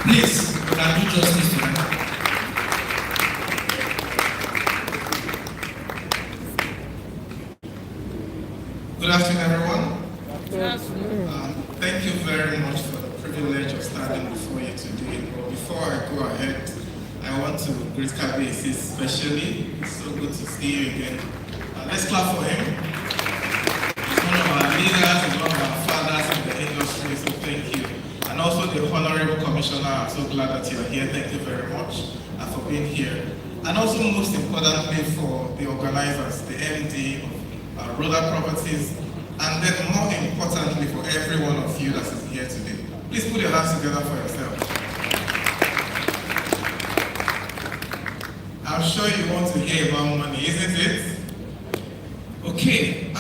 Please, we can do justice to them. Good afternoon, everyone. Good afternoon. Thank you very much for the privilege of standing before you today. But before I go ahead, I want to greet Kabiyesi especially. It's so good to see you again. Let's clap for him. He's one of our leaders, he's one of our fathers in the industry, so thank you. And also the Honorable Commissioner, I'm so glad that you're here. Thank you very much for being here. And also most importantly for the organizers, the MD of REDAN Properties, and then more importantly for every one of you that is here today. Please put your hands together for yourself. I'm sure you want to hear about money, isn't it? Okay,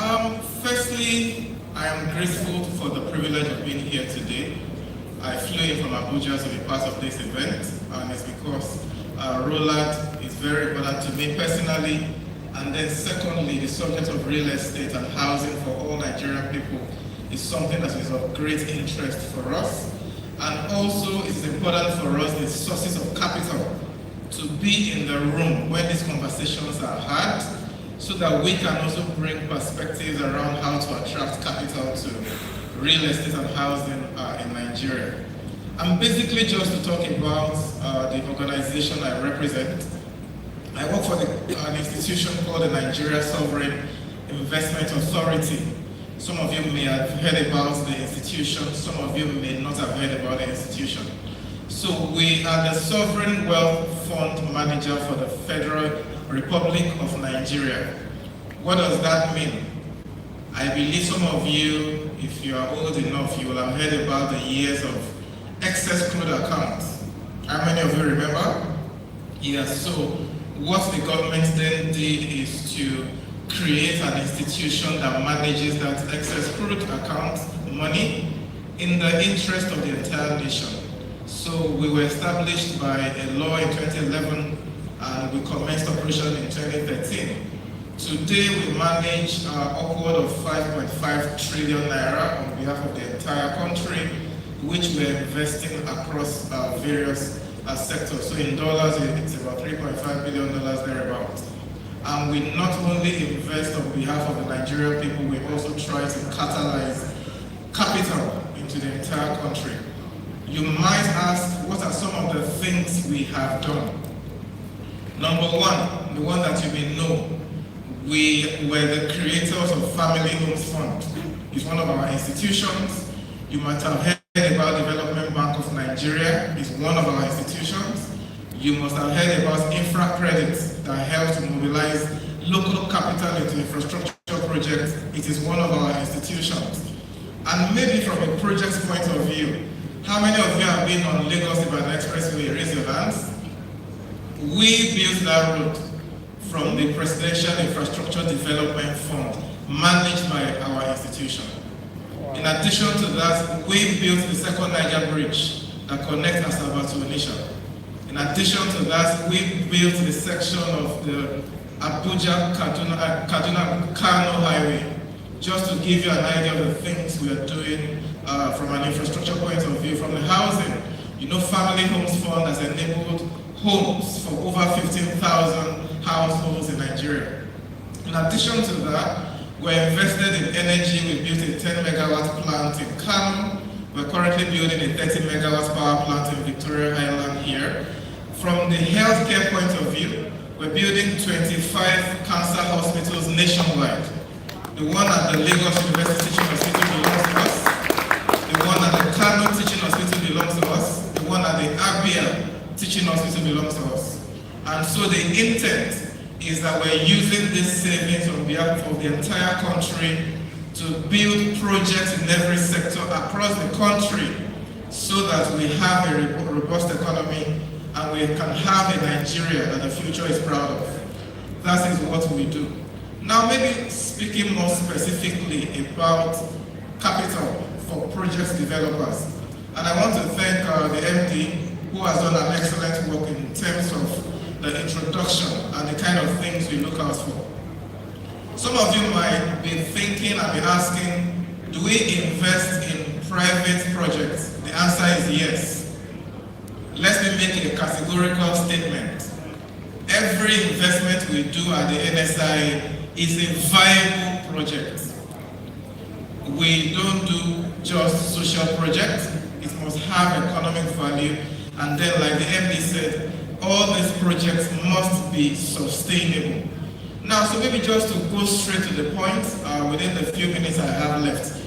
firstly, I am grateful for the privilege of being here today. I flew in from Abuja to be part of this event, and it's because REDAN is very important to me personally. And then secondly, the subject of real estate and housing for all Nigerian people is something that is of great interest for us. And also it's important for us, the sources of capital, to be in the room when these conversations are had, so that we can also bring perspectives around how to attract capital to real estate and housing in Nigeria. And basically just to talk about the organization I represent. I work for an institution called the Nigeria Sovereign Investment Authority. Some of you may have heard about the institution, some of you may not have heard about the institution. So we are the Sovereign Wealth Fund Manager for the Federal Republic of Nigeria. What does that mean? I believe some of you, if you are old enough, you will have heard about the years of excess crude accounts. How many of you remember? Yes, so what the government then did is to create an institution that manages that excess crude account money in the interest of the entire nation. So we were established by a law in 2011 and we commenced operation in 2013. Today we manage upward of 5.5 trillion naira on behalf of the entire country, which we're investing across various sectors. So in dollars, it's about $3.5 billion thereabouts. And we not only invest on behalf of the Nigerian people, we also try to catalyze capital into the entire country. You might ask, what are some of the things we have done? Number one, the one that you may know, we were the creators of Family Homes Fund. It's one of our institutions. You might have heard about Development Bank of Nigeria. It's one of our institutions. You must have heard about infra credits that helps to mobilize local capital into infrastructure projects. It is one of our institutions. And maybe from a project point of view, how many of you have been on Lagos-Ibadan Expressway? Raise your hands. We built that road from the Presidential Infrastructure Development Fund, managed by our institution. In addition to that, we built the second Niger Bridge that connects Asaba to Onitsha. In addition to that, we built the section of the Abuja-Kaduna-Kano Highway, just to give you an idea of the things we are doing from an infrastructure point of view. From the housing, you know, Family Homes Fund has enabled homes for over 15,000 households in Nigeria. In addition to that, we're invested in energy. We built a 10 megawatt plant in Kano. We're currently building a 30 megawatt power plant in Victoria Island here. From the healthcare point of view, we're building 25 cancer hospitals nationwide. The one at the Lagos University Teaching Hospital belongs to us. The one at the Kano Teaching Hospital belongs to us. The one at the Abia Teaching Hospital belongs to us. And so the intent is that we're using these savings on behalf of the entire country to build projects in every sector across the country so that we have a robust economy and we can have a Nigeria that the future is proud of. That is what we do. Now maybe speaking more specifically about capital for project developers. And I want to thank the MD who has done an excellent work in terms of the introduction and the kind of things we look out for. Some of you might be thinking and be asking, do we invest in private projects? The answer is yes. let me make a categorical statement. Every investment we do at the NSI is a viable project. We don't do just social projects. It must have economic value. And then, like the MD said, all these projects must be sustainable. Now, so maybe just to go straight to the point, within the few minutes I have left,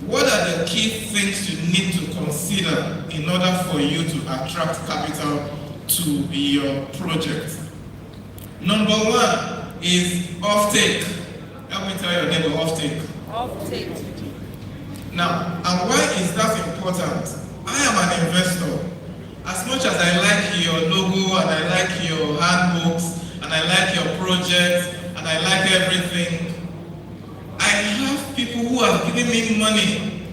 what are the key things you need to consider in order for you to attract capital to your project? Number one is offtake. Help me tell your neighbor, offtake. Offtake. Now, and why is that important? I am an investor. As much as I like your logo and I like your handbooks and I like your project and I like everything, I have people who have given me money,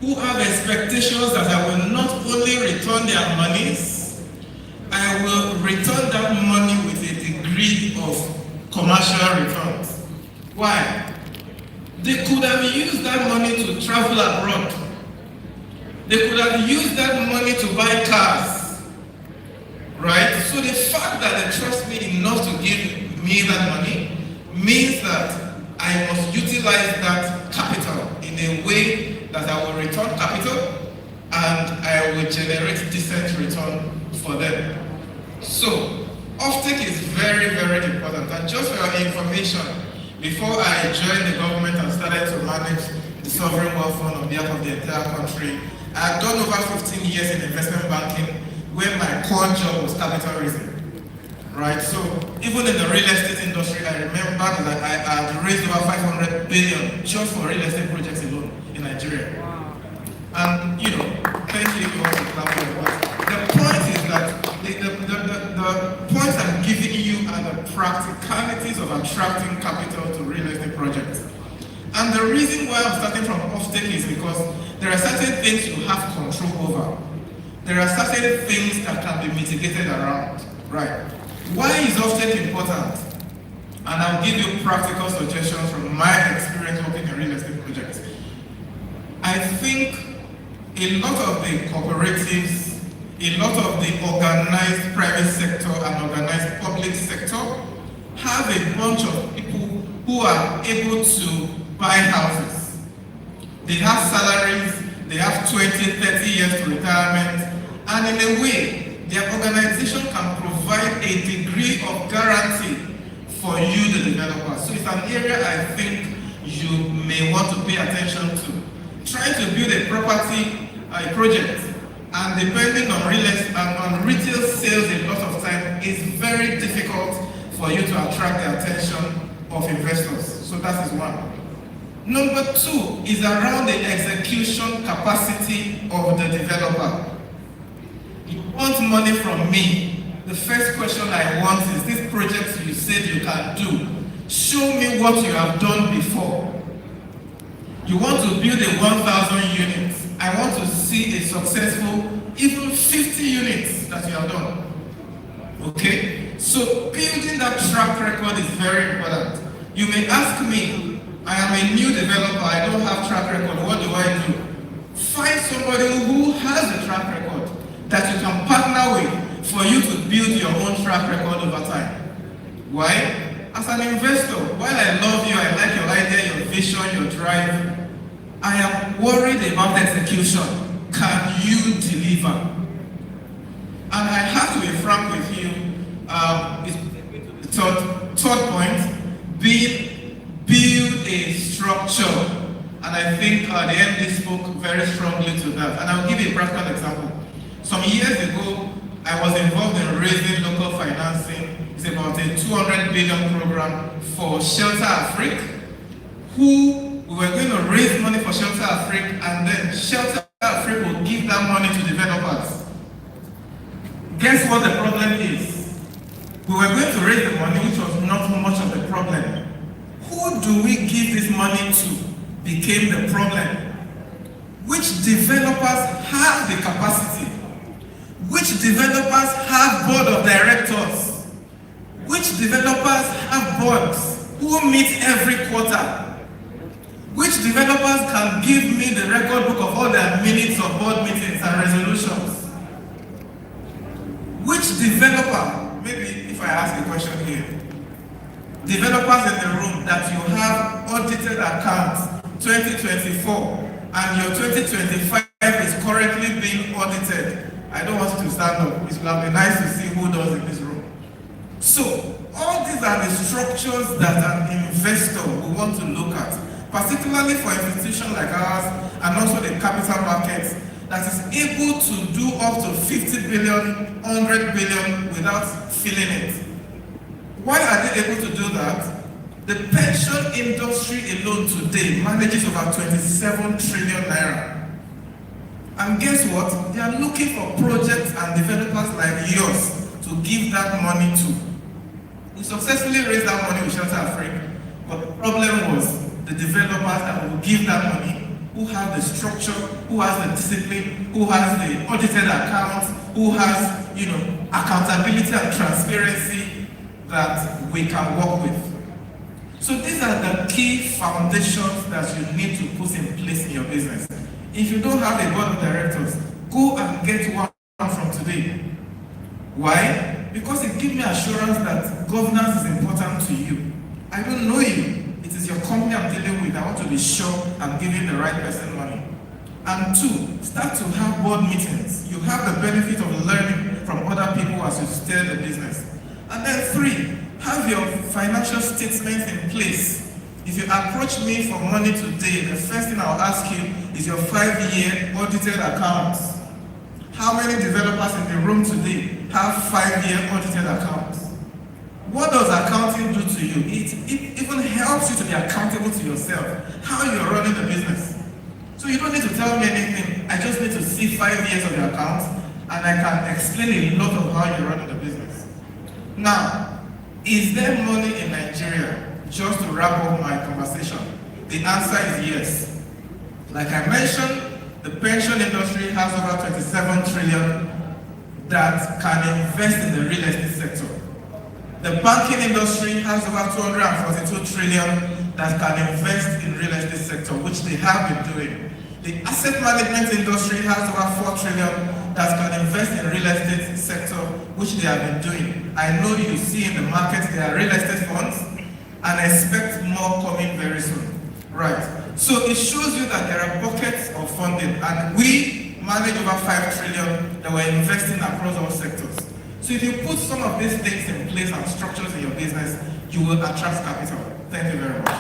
who have expectations that I will not only return their monies, I will return that money with a degree of commercial returns. Why? They could have used that money to travel abroad. They could have used that money to buy cars, right? So the fact that they trust me enough to give me that money means that I must utilize that capital in a way that I will return capital and I will generate decent return for them. So, offtake is very, very important. And just for your information, before I joined the government and started to manage the sovereign wealth fund on behalf of the entire country, I had done over 15 years in investment banking where my core job was capital raising. Right, so even in the real estate industry, I remember that I had raised over 500 billion just for real estate projects alone in Nigeria. Wow. And you know, thank you all for clapping. The point is that the points I'm giving you are the practicalities of attracting capital to real estate projects. And the reason why I'm starting from offtake is because there are certain things you have control over. There are certain things that can be mitigated around, right? Why is offtake important? And I'll give you practical suggestions from my experience working in real estate projects. I think a lot of the cooperatives, a lot of the organized private sector and organized public sector have a bunch of people who are able to buy houses. They have salaries, they have 20, 30 years to retirement, and in a way, their organization can provide a degree of guarantee for you, the developer. So it's an area I think you may want to pay attention to. Trying to build a property, a project, and depending on real estate and on retail sales a lot of time, is very difficult for you to attract the attention of investors. So that is one. Number two is around the execution capacity of the developer. You want money from me, the first question I want is, this project you said you can do, show me what you have done before. You want to build a 1,000 units. I want to see a successful, even 50 units that you have done. Okay? So building that track record is very important. You may ask me, I am a new developer, I don't have track record, what do I do? Find somebody who has a track record that you can partner with for you to build your own track record over time. Why? As an investor, while I love you, I like your idea, your vision, your drive, I am worried about execution. Can you deliver? And I have to be frank with you, the third point, build a structure. And I think the MD spoke very strongly to that. And I'll give you a practical example. Some years ago, I was involved in raising local financing. It's about a 200 billion program for Shelter Afrique, who we were going to raise money for Shelter Afrique, and then Shelter Afrique will give that money to developers. Guess what the problem is? We were going to raise the money, which was not much of the problem. Who do we give this money to became the problem. Which developers have the capacity? Which developers have board of directors? Which developers have boards who meet every quarter? Which developers can give me the record book of all their minutes of board meetings and resolutions? developer, maybe if I ask a question here, developers in the room that you have audited accounts 2024 and your 2025 is currently being audited, I don't want you to stand up. It will have been nice to see who does in this room. So, all these are the structures that an investor will want to look at, particularly for institutions like ours and also the capital markets that is able to do up to 50 billion, 100 billion without feeling it. Why are they able to do that? The pension industry alone today manages over 27 trillion naira. And guess what? They are looking for projects and developers like yours to give that money to. We successfully raised that money with Shelter Africa, but the problem was the developers that will give that money, who have the structure, who has the discipline, who has the audited accounts, who has, accountability and transparency that we can work with. So these are the key foundations that you need to put in place in your business. If you don't have a board of directors, go and get one from today. Why? Because it gives me assurance that governance is important to you. I don't know you. It is your company I'm dealing with. I want to be sure I'm giving the right person money. And two, start to have board meetings. You have the benefit of learning from other people as you steer the business. And then three, have your financial statements in place. If you approach me for money today, the first thing I'll ask you is your 5-year audited accounts. How many developers in the room today have 5-year audited accounts? What does accounting do to you? It even helps you to be accountable to yourself, how you're running the business. So you don't need to tell me anything. I just need to see 5 years of your accounts, and I can explain a lot of how you're running the business. Now, is there money in Nigeria? Just to wrap up my conversation, the answer is yes. Like I mentioned, the pension industry has over 27 trillion that can invest in the real estate sector. The banking industry has over 242 trillion that can invest in real estate sector, which they have been doing. The asset management industry has over 4 trillion that can invest in real estate sector, which they have been doing. I know you see in the market there are real estate funds, and expect more coming very soon. Right. So it shows you that there are pockets of funding, and we manage over 5 trillion that we're investing across all sectors. So if you put some of these things in place and structures in your business, you will attract capital. Thank you very much.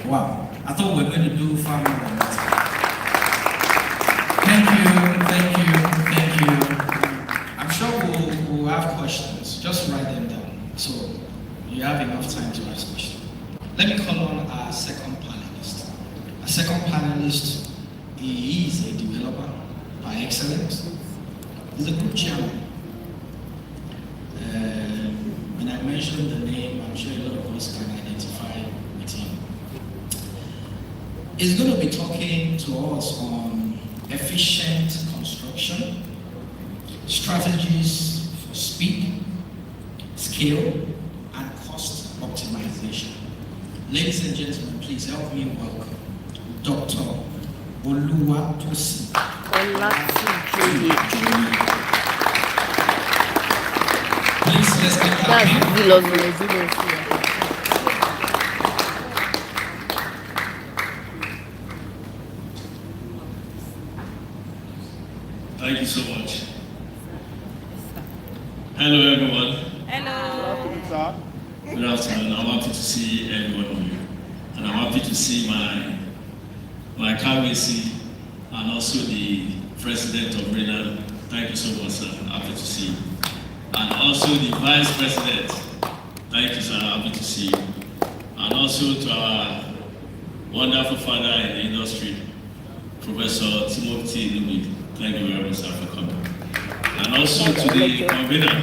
Wow, I thought we were going to do far more than that. Thank you. I'm sure we'll have questions. Just write them down so you have enough time to ask questions. Let me call on our second panelist. Our second panelist, he is a developer by excellence. He's a group chairman. When I mention the name, I'm sure a lot of us can identify with him. He's going to be talking to us on efficient construction, strategies for speed, scale, and cost optimization. Ladies and gentlemen, please help me welcome Dr. Oluwatosin. Please, let's get that. Thank you so much. Hello, everyone. Hello. Good afternoon. I'm happy to see every one of you, and I'm happy to see my KBC and also the president of REDAN. Thank you so much, sir. Happy to see you. And also the vice president. Thank you, sir. Happy to see you. And also to our wonderful father in the industry, Professor Timothy Lumi. Thank you very much, sir, for coming. And also to the convener,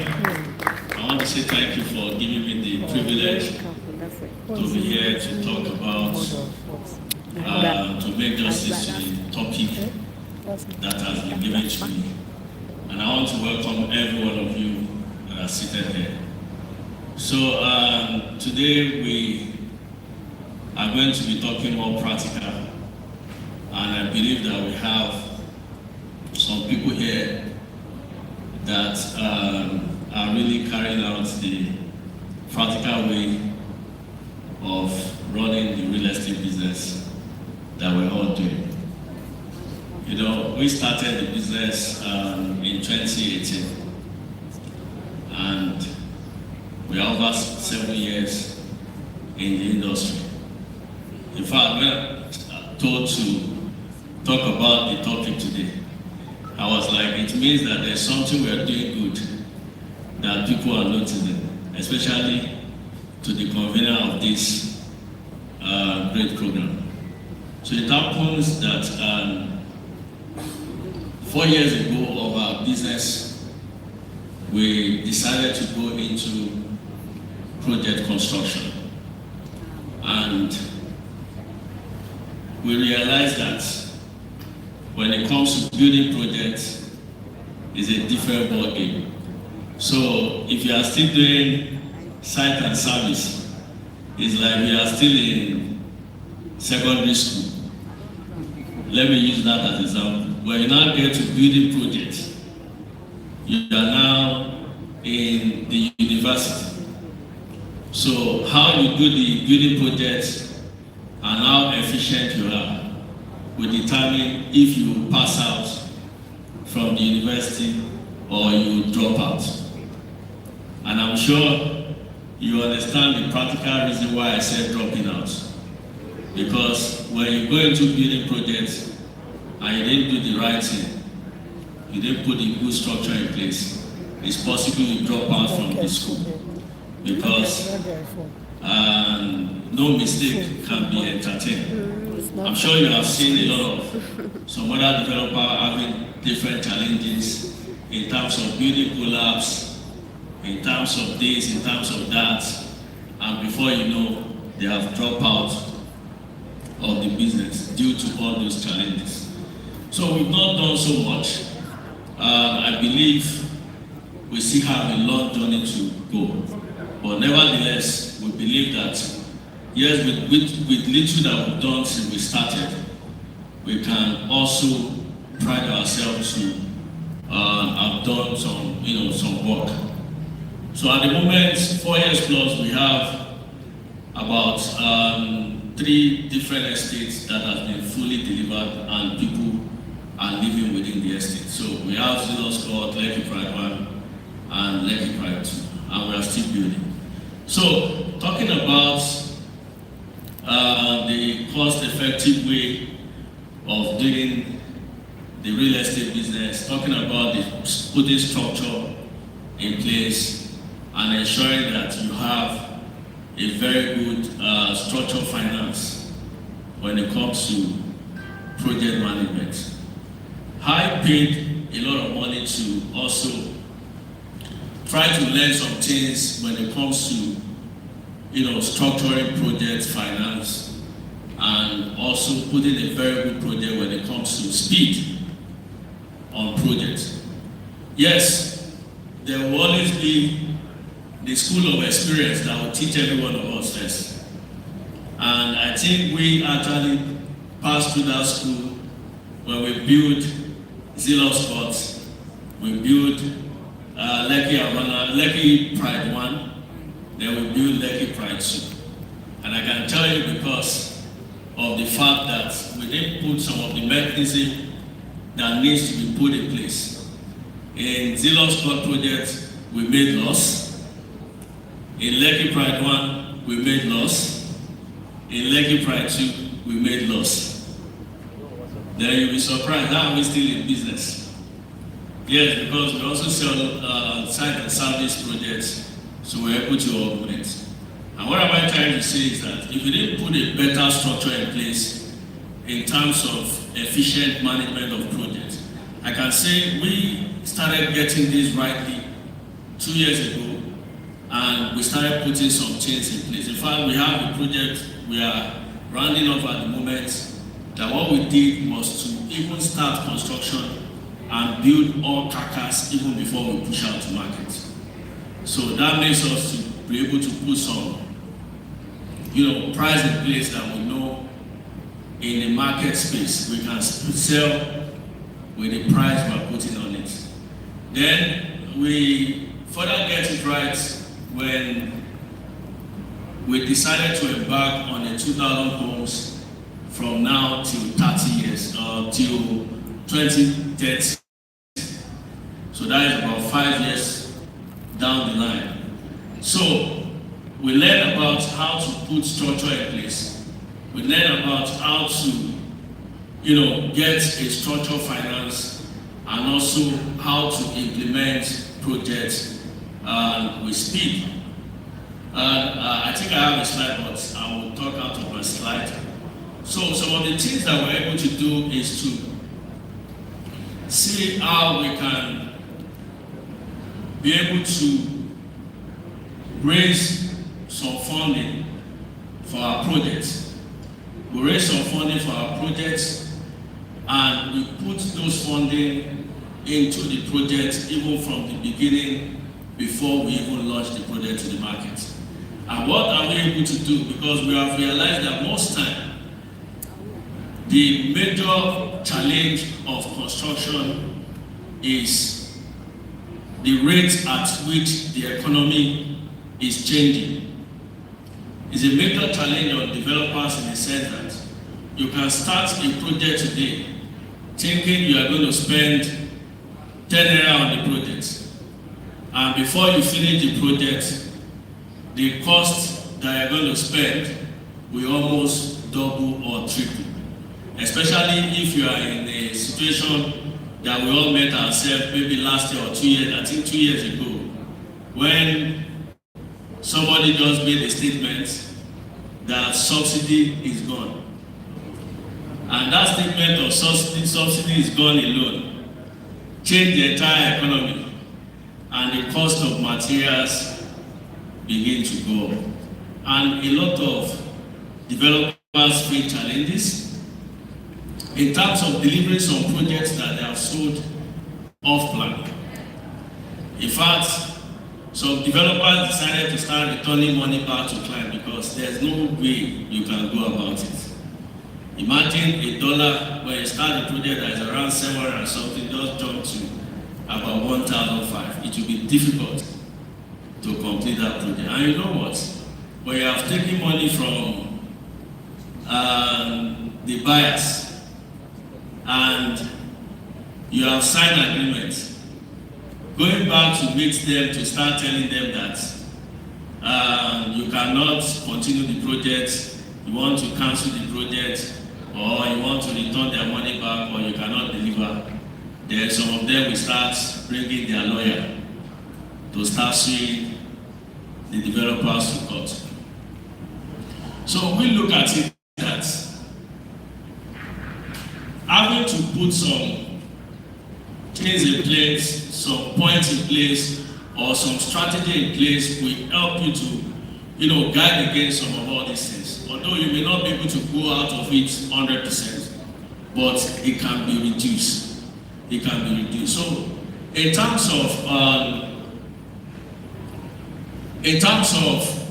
I want to say thank you for giving me the privilege to be here to talk about, to make justice to the topic that has been given to me. And I want to welcome every one of you that are seated here. So today we are going to be talking more practical and I believe that we have some people here that are really carrying out the practical way of running the real estate business that we're all doing. You know, we started the business in 2018, and we are over 7 years in the industry. In fact, when I'm told to talk about the topic today, I was like, it means that there's something we are doing good that people are noticing, especially to the convener of this great program. So it happens that 4 years ago of our business, we decided to go into project construction. And we realized that when it comes to building projects, it's a different ballgame. So if you are still doing site and service, it's like we are still in secondary school. Let me use that as an example. When you now get to building projects, you are now in the university. So how you do the building projects and how efficient you are will determine if you pass out from the university or you drop out. And I'm sure you understand the practical reason why I said dropping out. Because when you go into building projects and you didn't do the right thing, you didn't put the good structure in place, it's possible you drop out from the school. Because no mistake can be entertained. I'm sure you have seen a lot of some other developers having different challenges in terms of building collapse, in terms of this, in terms of that, and before you know, they have dropped out of the business due to all those challenges. So we've not done so much. I believe we still have a long journey to go. But nevertheless, we believe that, yes, with little that we've done since we started, we can also pride ourselves to have done some work. So at the moment, 4 years plus, we have about 3 different estates that have been fully delivered and people are living within the estate. So we have Zelos Court, Lekki Pride 1 and Lekki Pride 2, and we are still building. So talking about the cost-effective way of doing the real estate business, talking about putting structure in place and ensuring that you have a very good structural finance when it comes to project management. I paid a lot of money to also try to learn some things when it comes to structuring project finance and also putting a very good project when it comes to speed on projects. Yes, there will always be the school of experience that will teach every one of us first. And I think we actually passed through that school when we built Zelos Court, we built Lekki Pride 1, then we built Lekki Pride 2. And I can tell you because of the fact that we didn't put some of the mechanism that needs to be put in place. In Zelos Court project, we made loss. In Lekki Pride 1, we made loss. In Lekki Pride 2, we made loss. Then you'll be surprised, how are we still in business? Yes, because we also sell site and service projects, so we're able to augment. And what am I trying to say is that if you didn't put a better structure in place in terms of efficient management of projects, I can say we started getting this rightly 2 years ago, and we started putting some things in place. In fact, we have a project we are rounding off at the moment that what we did was to even start construction and build all carcass even before we push out to market. So that makes us to be able to put some price in place that we know in the market space. We can sell with the price we are putting on it. Then we further get it right when we decided to embark on a 2,000 homes from now till 30 years, till 2030. So that is about 5 years down the line. So we learn about how to put structure in place. We learn about how to, get a structural finance, and also how to implement projects with speed. I think I have a slide, but I will talk out of my slide. So some of the things that we're able to do is to see how we can be able to raise some funding for our projects. We raise some funding for our projects, and we put those funding into the project even from the beginning, before we even launch the project to the market. And what are we able to do? Because we have realized that most time, the major challenge of construction is the rate at which the economy is changing. It's a major challenge on developers in the sense that you can start a project today thinking you are going to spend 10 naira on the project. And before you finish the project, the cost that you're going to spend will almost double or triple. Especially if you are in a situation that we all met ourselves maybe last year or 2 years, I think 2 years ago, when somebody just made a statement that subsidy is gone. And that statement of subsidy is gone alone changed the entire economy, and the cost of materials begin to go. And a lot of developers face challenges in terms of delivering some projects that they have sold off plan. In fact, some developers decided to start returning money back to clients because there's no way you can go about it. Imagine $1 when you start a project that is around 700 and something, just jump to about 1,005. It will be difficult to complete that project. And you know what? When you have taken money from the buyers and you have signed agreements, going back to meet them to start telling them that you cannot continue the project, you want to cancel the project, or you want to return their money back, or you cannot deliver, then some of them will start bringing their lawyer to start suing the developers to court. So we look at it that having to put some things in place, some points in place, or some strategy in place will help you to, guide against some of all these things. Although you may not be able to go out of it 100%, but it can be reduced. It can be reduced. So, in terms of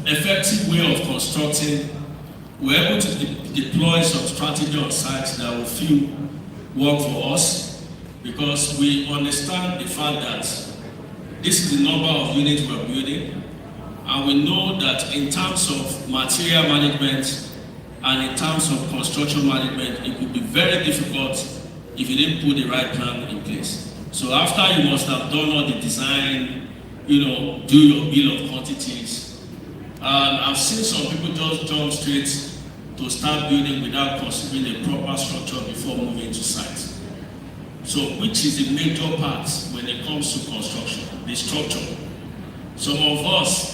effective way of constructing, we're able to deploy some strategy on sites that will feel work for us, because we understand the fact that this is the number of units we're building, and we know that in terms of material management and in terms of construction management, it could be very difficult if you didn't put the right plan in place. So after you must have done all the design, do your bill of quantities, and I've seen some people just jump straight to start building without considering a proper structure before moving to site. So which is the major part when it comes to construction, the structure. Some of us,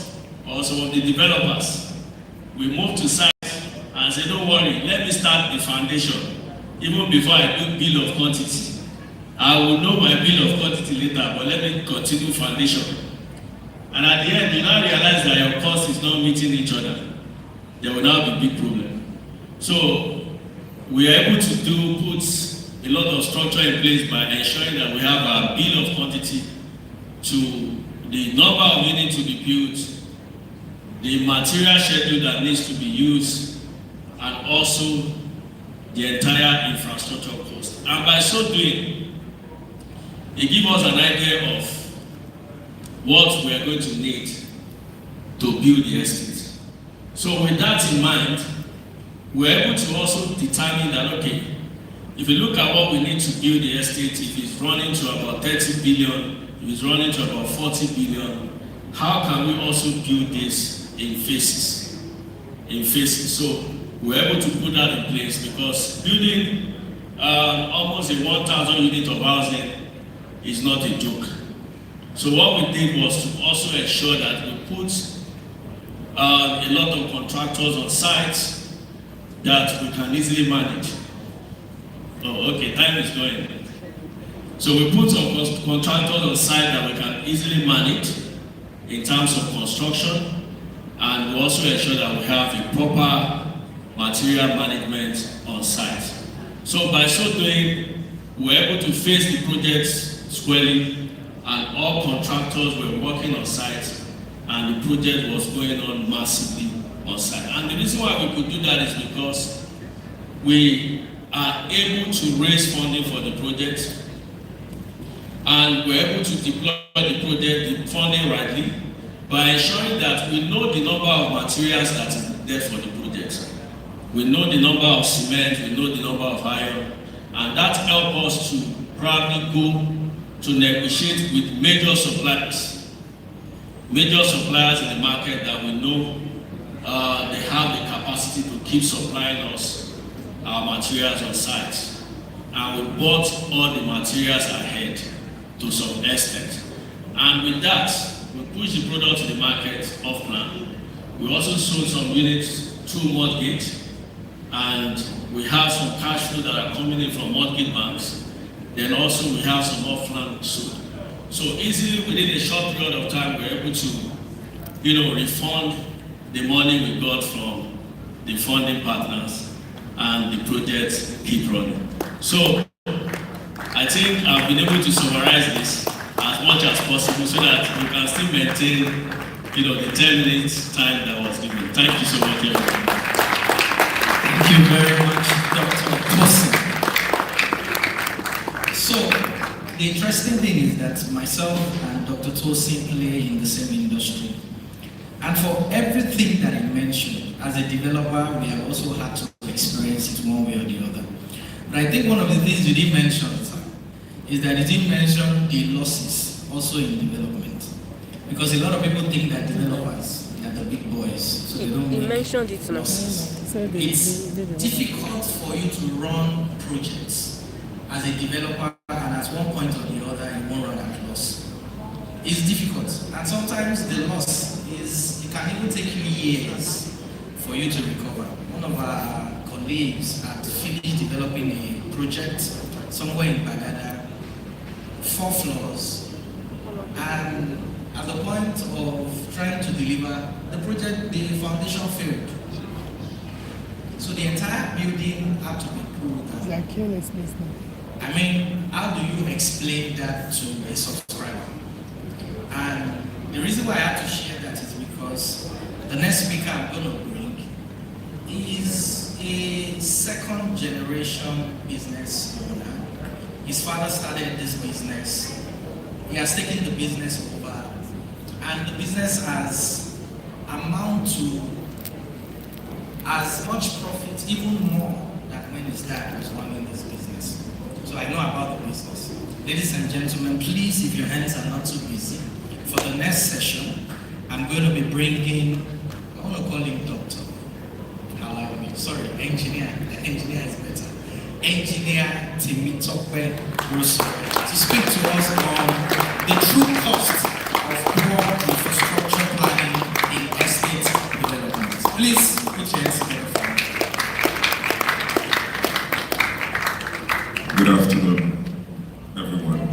or some of the developers, we move to site and say, don't worry, let me start the foundation. Even before I do bill of quantity, I will know my bill of quantity later, but let me continue foundation. And at the end, you now realize that your cost is not meeting each other. There will now be a big problem. So we are able to put a lot of structure in place by ensuring that we have our bill of quantity to the number of units to be built, the material schedule that needs to be used, and also the entire infrastructure cost. And by so doing, it gives us an idea of what we are going to need to build the estate. So with that in mind, we're able to also determine that, okay, if you look at what we need to build the estate, if it's running to about 30 billion, if it's running to about 40 billion, how can we also build this in phases? In phases. So we're able to put that in place because building almost a 1,000 unit of housing is not a joke. So what we did was to also ensure that we put a lot of contractors on sites that we can easily manage. Oh, okay, time is going. So we put some contractors on site that we can easily manage in terms of construction, and we also ensure that we have a proper material management on site. So by so doing, we're able to face the projects squarely, and all contractors were working on site, and the project was going on massively on site. And the reason why we could do that is because we are able to raise funding for the project, and we're able to deploy the project, the funding rightly, by ensuring that we know the number of materials that is there for the project. We know the number of cement, we know the number of iron, and that helps us to probably go to negotiate with major suppliers in the market that we know they have the capacity to keep supplying us our materials on site. And we bought all the materials ahead to some extent. And with that, we pushed the product to the market off plan. We also sold some units through mortgage, and we have some cash flow that are coming in from mortgage banks. Then also we have some off-plan sold. So easily within a short period of time, we're able to, refund the money we got from the funding partners, and the project keep running. So I think I've been able to summarize this as much as possible so that we can still maintain, the 10 minutes time that was given. Thank you so much, everyone. Thank you very much, Dr. Tosin. So, the interesting thing is that myself and Dr. Tosin play in the same industry. And for everything that he mentioned, as a developer, we have also had to experience it one way or the other. But I think one of the things you didn't mention, sir, is that you didn't mention the losses also in development. Because a lot of people think that developers are the big boys, so they don't make losses. It's difficult for you to run projects as a developer, and at one point or the other, you won't run at loss. It's difficult, and sometimes the loss is, it can even take you years for you to recover. One of our colleagues had finished developing a project somewhere in Bagada, 4 floors, and at the point of trying to deliver the project, the foundation failed. So the entire building had to be pulled down. I mean, how do you explain that to a subscriber? And the reason why I have to share that is because the next speaker I'm going to bring is a second generation business owner. His father started this business. He has taken the business over, and the business has amounted to as much profit, even more, than when his dad was running this business. So I know about the business. Ladies and gentlemen, please, if your hands are not too busy, for the next session, I'm going to be bringing, I want to call him doctor. Allow me. Sorry, engineer. Engineer is better. Engineer Timitope Russo to speak to us on the true cost of poor infrastructure planning in estate development. Please put your hands together for me. Good afternoon, everyone.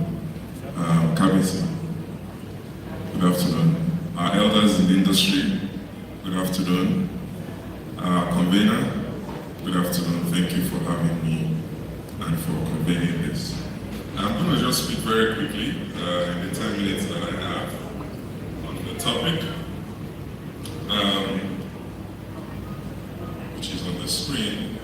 Kabisi. Good afternoon. Our elders in the industry, good afternoon. Our convener, good afternoon. Thank you for having me and for convening this. I'm going to just speak very quickly in the 10 minutes that I have on the topic, which is on the screen.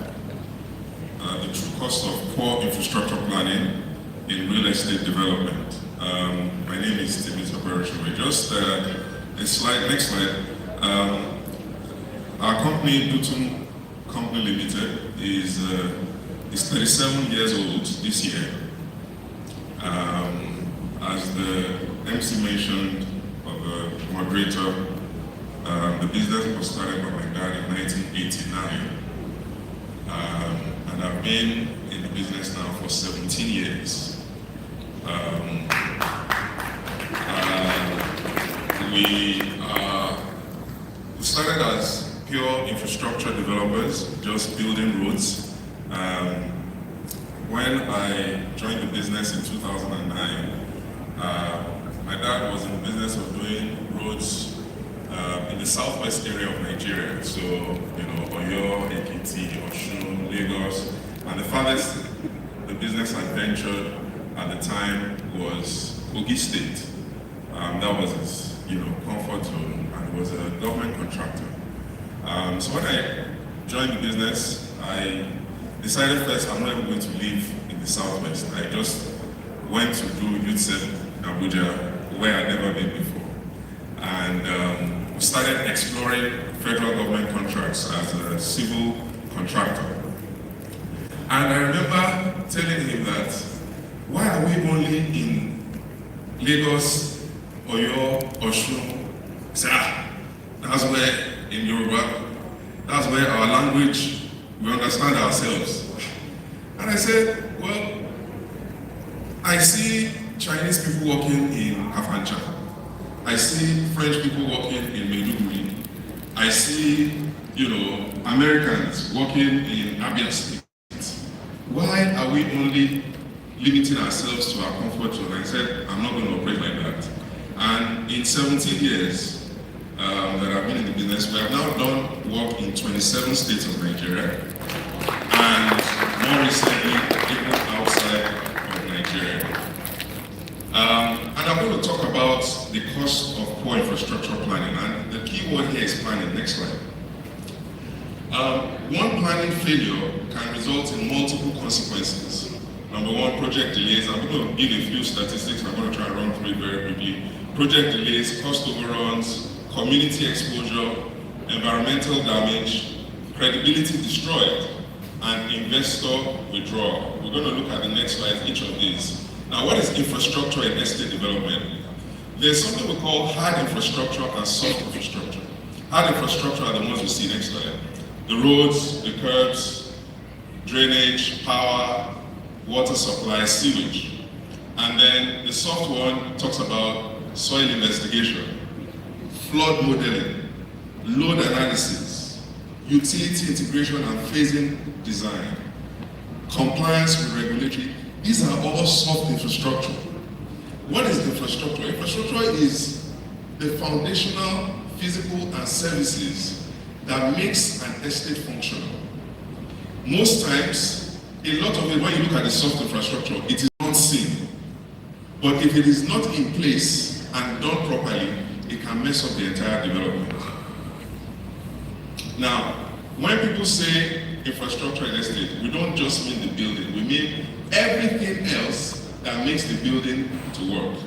the true cost of poor infrastructure planning in real estate development. My name is Stephen Sabarashwe. Just a slide, next slide. Our company, Dutum Company Limited, is 37 years old this year. As the MC mentioned, or the moderator, the business was started by my dad in 1989. And I've been in the business now for 17 years. We started as pure infrastructure developers, just building roads. When I joined the business in 2009, my dad was in the business of doing roads in the southwest area of Nigeria. So, Oyo, Ekiti, Osun, Lagos. And the farthest the business had ventured at the time was Kogi State. That was his, comfort zone, and he was a government contractor. So when I joined the business, I decided first I'm not going to live in the southwest. I just went to do youth service in Abuja, where I'd never been before. And we started exploring federal government contracts as a civil contractor. And I remember telling him that, why are we only in Lagos, Oyo, Osun? He said, that's where, in Yoruba, that's where our language, we understand ourselves. And I said, well, I see Chinese people working in Kafancha. I see French people working in Maiduguri. I see, Americans working in Abia State. Why are we only limiting ourselves to our comfort zone? I said, I'm not going to operate like that. And in 17 years that I've been in the business, we have now done work in 27 states of Nigeria, and more recently, even outside of Nigeria. And I'm going to talk about the cost of poor infrastructure planning, and the key word here is planning. Next slide. One planning failure can result in multiple consequences. Number one, project delays. I'm going to give a few statistics. I'm going to try and run through it very quickly. Project delays, cost overruns, community exposure, environmental damage, credibility destroyed, and investor withdrawal. We're going to look at the next slide, each of these. Now, what is infrastructure in estate development? There's something we call hard infrastructure and soft infrastructure. Hard infrastructure are the ones we see next slide. The roads, the curbs, drainage, power, water supply, sewage. And then the soft one talks about soil investigation, flood modeling, load analysis, utility integration and phasing design, compliance with regulatory. These are all soft infrastructure. What is infrastructure? Infrastructure is the foundational, physical, and services that makes an estate functional. Most times, a lot of it, when you look at the soft infrastructure, it is not seen. But if it is not in place and done properly, it can mess up the entire development. Now, when people say infrastructure in estate, we don't just mean the building, we mean everything else that makes the building to work.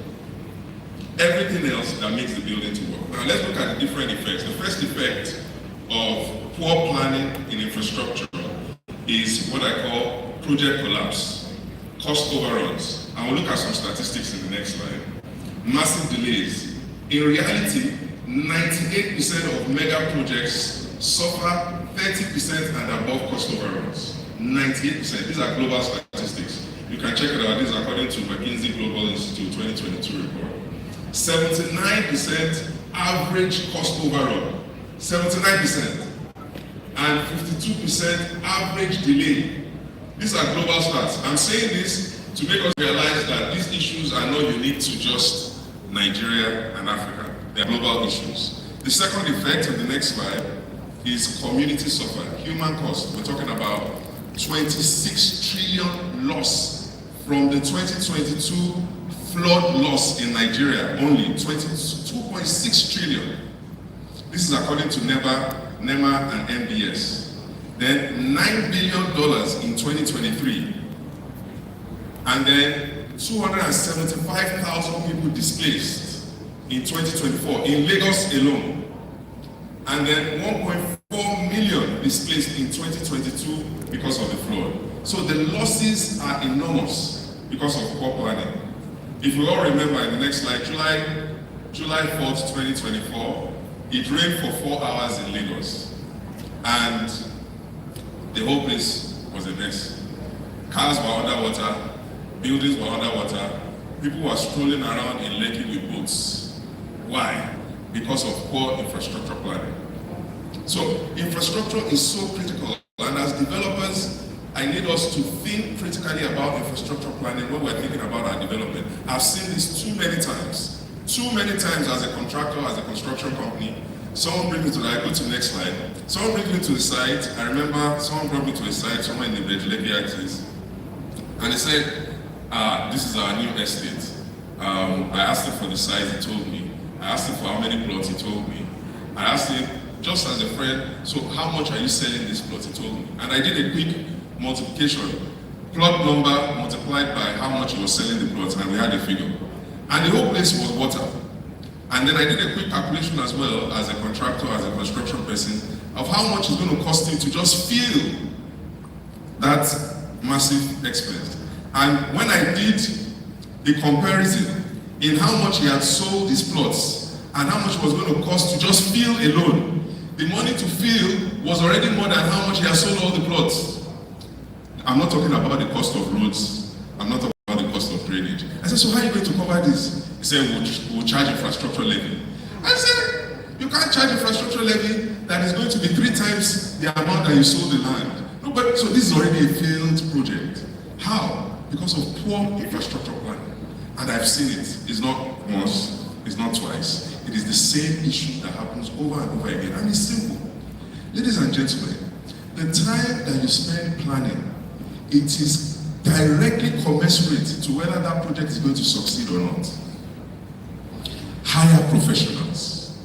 Everything else that makes the building to work. Now let's look at the different effects. The first effect of poor planning in infrastructure is what I call project collapse, cost overruns. And we'll look at some statistics in the next slide. Massive delays. In reality, 98% of mega projects suffer 30% and above cost overruns. 98%. These are global statistics. You can check it out. This is according to McKinsey Global Institute 2022 report. 79% average cost overrun. 79%. And 52% average delay. These are global stats. I'm saying this to make us realize that these issues are not unique to just Nigeria and Africa. They are global issues. The second effect on the next slide is community suffer, human cost. We're talking about 26 trillion loss from the 2022 flood loss in Nigeria, only 2.6 trillion. This is according to NEMA and NBS. then $9 billion in 2023, and then 275,000 people displaced in 2024 in Lagos alone, and then 1.4 million displaced in 2022 because of the flood. So the losses are enormous because of poor planning. If we all remember in the next slide, July 4th, 2024, it rained for 4 hours in Lagos, and the whole place was a mess. Cars were underwater, buildings were underwater, people were strolling around in Lekki with boats. Why? Because of poor infrastructure planning. So infrastructure is so critical, and as developers, I need us to think critically about infrastructure planning when we're thinking about our development. I've seen this too many times as a contractor, as a construction company. Someone brings me to the, go to the next slide. Someone brings me to the site. I remember someone brought me to a site somewhere in the Beduleki axis, and they said, this is our new estate. I asked him for the size, he told me. I asked him for how many plots, he told me. I asked him, just as a friend, so how much are you selling this plot, he told me. And I did a quick multiplication. Plot number multiplied by how much he was selling the plots, and we had a figure. And the whole place was water. And then I did a quick calculation as well, as a contractor, as a construction person, of how much it's going to cost him to just fill that massive expense. And when I did the comparison in how much he had sold his plots and how much it was going to cost to just fill alone, the money to fill was already more than how much he had sold all the plots. I'm not talking about the cost of roads. I'm not talking about the cost of drainage. I said, so how are you going to cover this? He said, we'll charge infrastructure levy. I said, you can't charge infrastructure levy that is going to be 3 times the amount that you sold the land. No, but so this is already a failed project. How? Because of poor infrastructure planning. And I've seen it. It's not once, it's not twice. It is the same issue that happens over and over again. And it's simple. Ladies and gentlemen, the time that you spend planning, it is directly commensurate to whether that project is going to succeed or not. Hire professionals.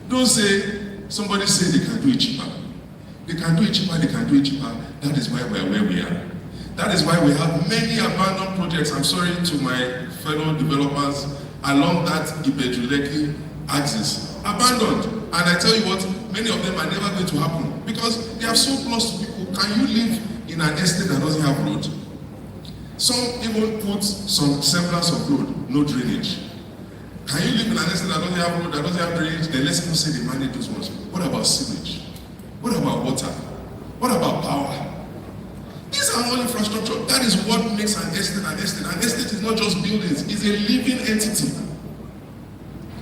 Don't say, somebody say they can do it cheaper. They can do it cheaper, they can do it cheaper. That is why we are where we are. That is why we have many abandoned projects, I'm sorry to my fellow developers, along that Ibejuleki axis. Abandoned. And I tell you what, many of them are never going to happen because they are so close to people. Can you live in an estate that doesn't have road? Some even put some semblance of road, no drainage. Can you live in an estate that doesn't have road, that doesn't have drainage? Then let's even say they manage those ones. What about sewage? What about water? What about power? These are all infrastructure. That is what makes an estate an estate. An estate is not just buildings, it's a living entity.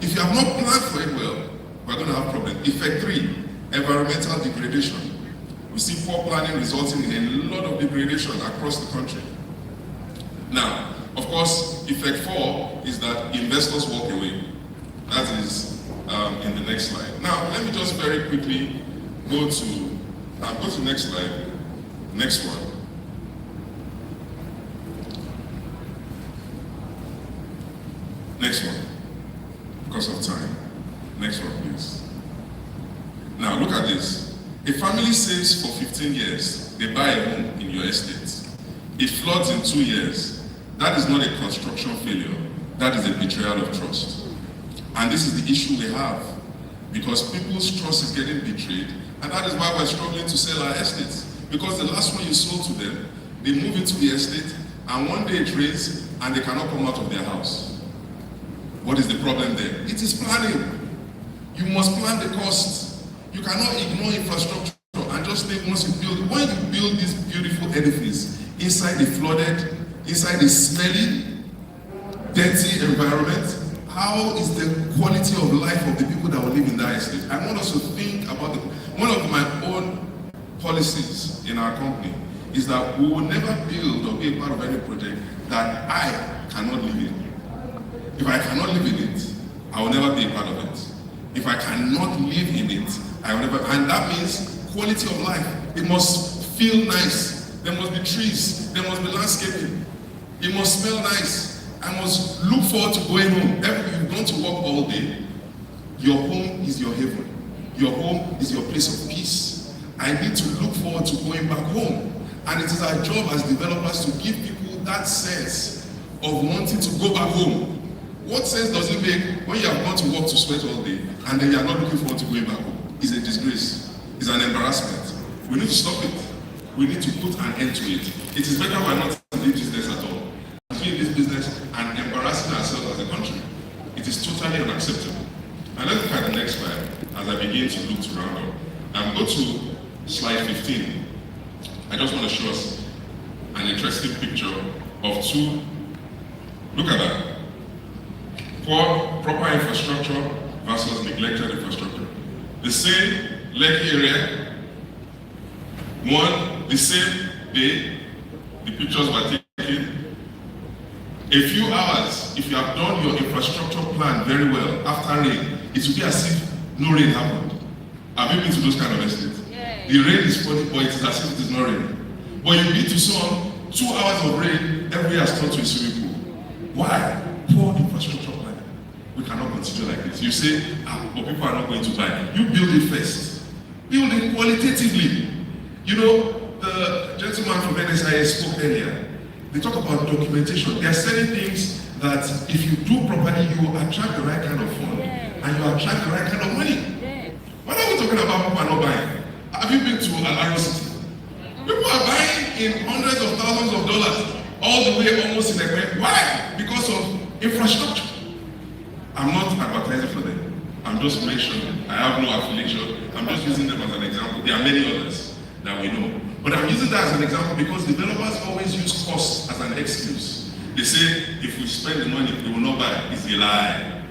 If you have not planned for it well, we're going to have problems. Effect 3, environmental degradation. We see poor planning resulting in a lot of degradation across the country. Now, of course, effect 4 is that investors walk away. That is in the next slide. Now, let me just very quickly go to the next slide. Next one. Next one, because of time. Next one, please. Now, look at this. A family saves for 15 years. They buy a home in your estate. It floods in 2 years. That is not a construction failure. That is a betrayal of trust. And this is the issue we have. Because people's trust is getting betrayed. And that is why we're struggling to sell our estates. Because the last one you sold to them, they move into the estate, and one day it rains, and they cannot come out of their house. What is the problem there? It is planning. You must plan the costs. You cannot ignore infrastructure and just think once you build. When you build this beautiful edifice inside the flooded, inside the smelly, dirty environment, how is the quality of life of the people that will live in that estate? I want us to think about one of my own policies in our company is that we will never build or be a part of any project that I cannot live in. If I cannot live in it, I will never be a part of it. If I cannot live in it, I will never, and that means quality of life. It must feel nice. There must be trees. There must be landscaping. It must smell nice. I must look forward to going home. Every you've gone to work all day, your home is your heaven. Your home is your place of peace. I need to look forward to going back home. And it is our job as developers to give people that sense of wanting to go back home. What sense does it make when you have gone to work to sweat all day and then you are not looking forward to going back home? It's a disgrace. It's an embarrassment. We need to stop it. We need to put an end to it. It is better we're not in this business at all. Doing this business and embarrassing ourselves as a country. It is totally unacceptable. And let's look at the next slide as I begin to look to round up. Go to slide 15. I just want to show us an interesting picture of two. Look at that. Poor, proper infrastructure versus neglected infrastructure. The same Lekki area, the same day, the pictures were taken. A few hours, if you have done your infrastructure plan very well, after rain, it will be as if no rain happened. Have you been to those kind of estates? Yeah. The rain is falling, but it is as if it is not raining. But you need to some 2 hours of rain, every has turned to a swimming pool. Why? Poor infrastructure plan. We cannot continue like this. You say, but people are not going to buy. You build it first. Build it qualitatively. You know, the gentleman from NSIA spoke earlier. They talk about documentation. There are certain things that if you do properly, you will attract the right kind of fund. Yeah. And you attract the right kind of money. Yeah. What are we talking about people are not buying? Have you been to Alaro City? People are buying in hundreds of thousands of dollars, all the way almost in Ekwe. Why? Because of infrastructure. I'm not advertising for them. I'm just mentioning. I have no affiliation. I'm just using them as an example. There are many others that we know. But I'm using that as an example because developers always use cost as an excuse. They say, if we spend the money, they will not buy. It's a lie.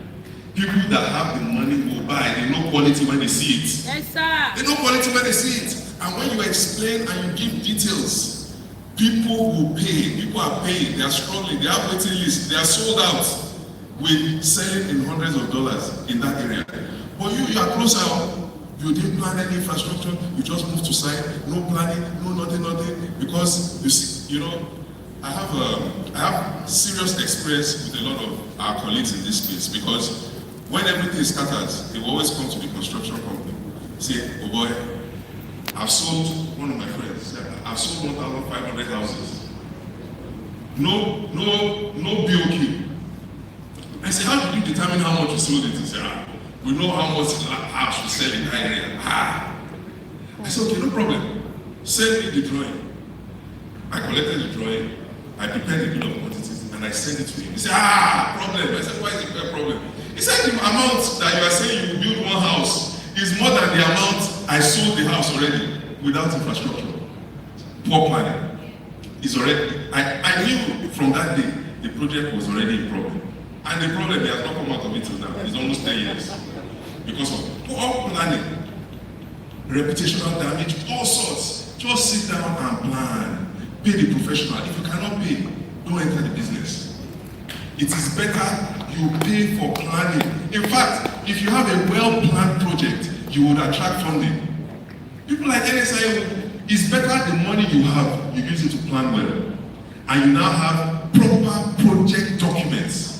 People that have the money will buy. They know quality when they see it. Yes, sir. They know quality when they see it. And when you explain and you give details, people will pay. People are paying. They are struggling. They have waiting lists. They are sold out with selling in hundreds of dollars in that area. But you are closer. You didn't plan any infrastructure. You just moved to site. No planning. No nothing. Because you see, you know, I have serious experience with a lot of our colleagues in this space because when everything scatters, they will always come to the construction company. Say, oh boy, I've sold, one of my friends, I've sold 1,500 houses. No BOQ. I said, how did you determine how much you sold it? He said, we know how much house we sell in that area. I said, okay, no problem. Send me the drawing. I collected the drawing, I prepared the bill of quantities, and I sent it to him. He said, problem. I said, why is it a problem? He said, the amount that you are saying you build one house is more than the amount I sold the house already without infrastructure. Poor planning. Is already, I knew from that day the project was already in problem. And the problem, he has not come out of it till now. It's almost 10 years. Because of poor planning, reputational damage, all sorts. Just sit down and plan. Pay the professional. If you cannot pay, don't enter the business. It is better you pay for planning. In fact, if you have a well-planned project, you would attract funding. People like NSIA, it's better the money you have, you use it to plan well. And you now have proper project documents.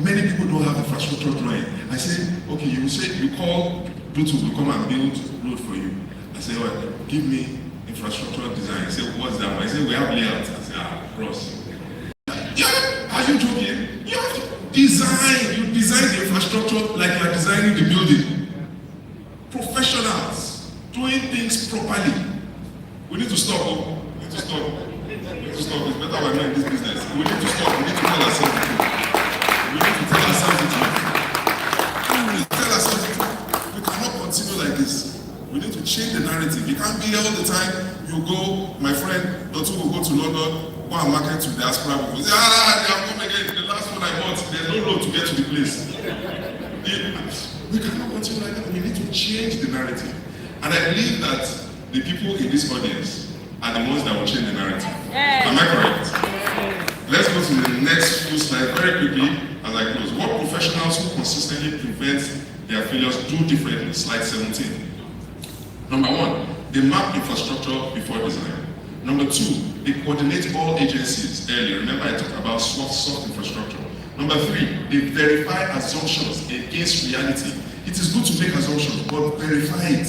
Many people don't have infrastructure drawing. I say, okay, you call Bluetooth will come and build road for you. I say, well, give me infrastructure design. I say, what's that? I say, we have layout. I say, cross. Yeah, are you joking? You have to design. You design the infrastructure like you are designing the building. Professionals doing things properly. We need to stop. We need to stop. It's better we're not in this business. We need to stop. We need to tell ourselves the truth. We need to tell ourselves the truth. We cannot continue like this. We need to change the narrative. You can't be here all the time. You go, my friend, Dotun will go to London, go and market to diaspora people. Say, they have come again. The last one I bought, there's no road to get to the place. We cannot continue like that. We need to change the narrative. And I believe that the people in this audience are the ones that will change the narrative. Yes. Am I correct? Let's go to the next few slides very quickly as I close. What professionals who consistently prevent their failures do differently? Slide 17. Number one, they map infrastructure before design. Number two, they coordinate all agencies earlier. Remember I talked about soft infrastructure. Number three, they verify assumptions against reality. It is good to make assumptions, but verify it.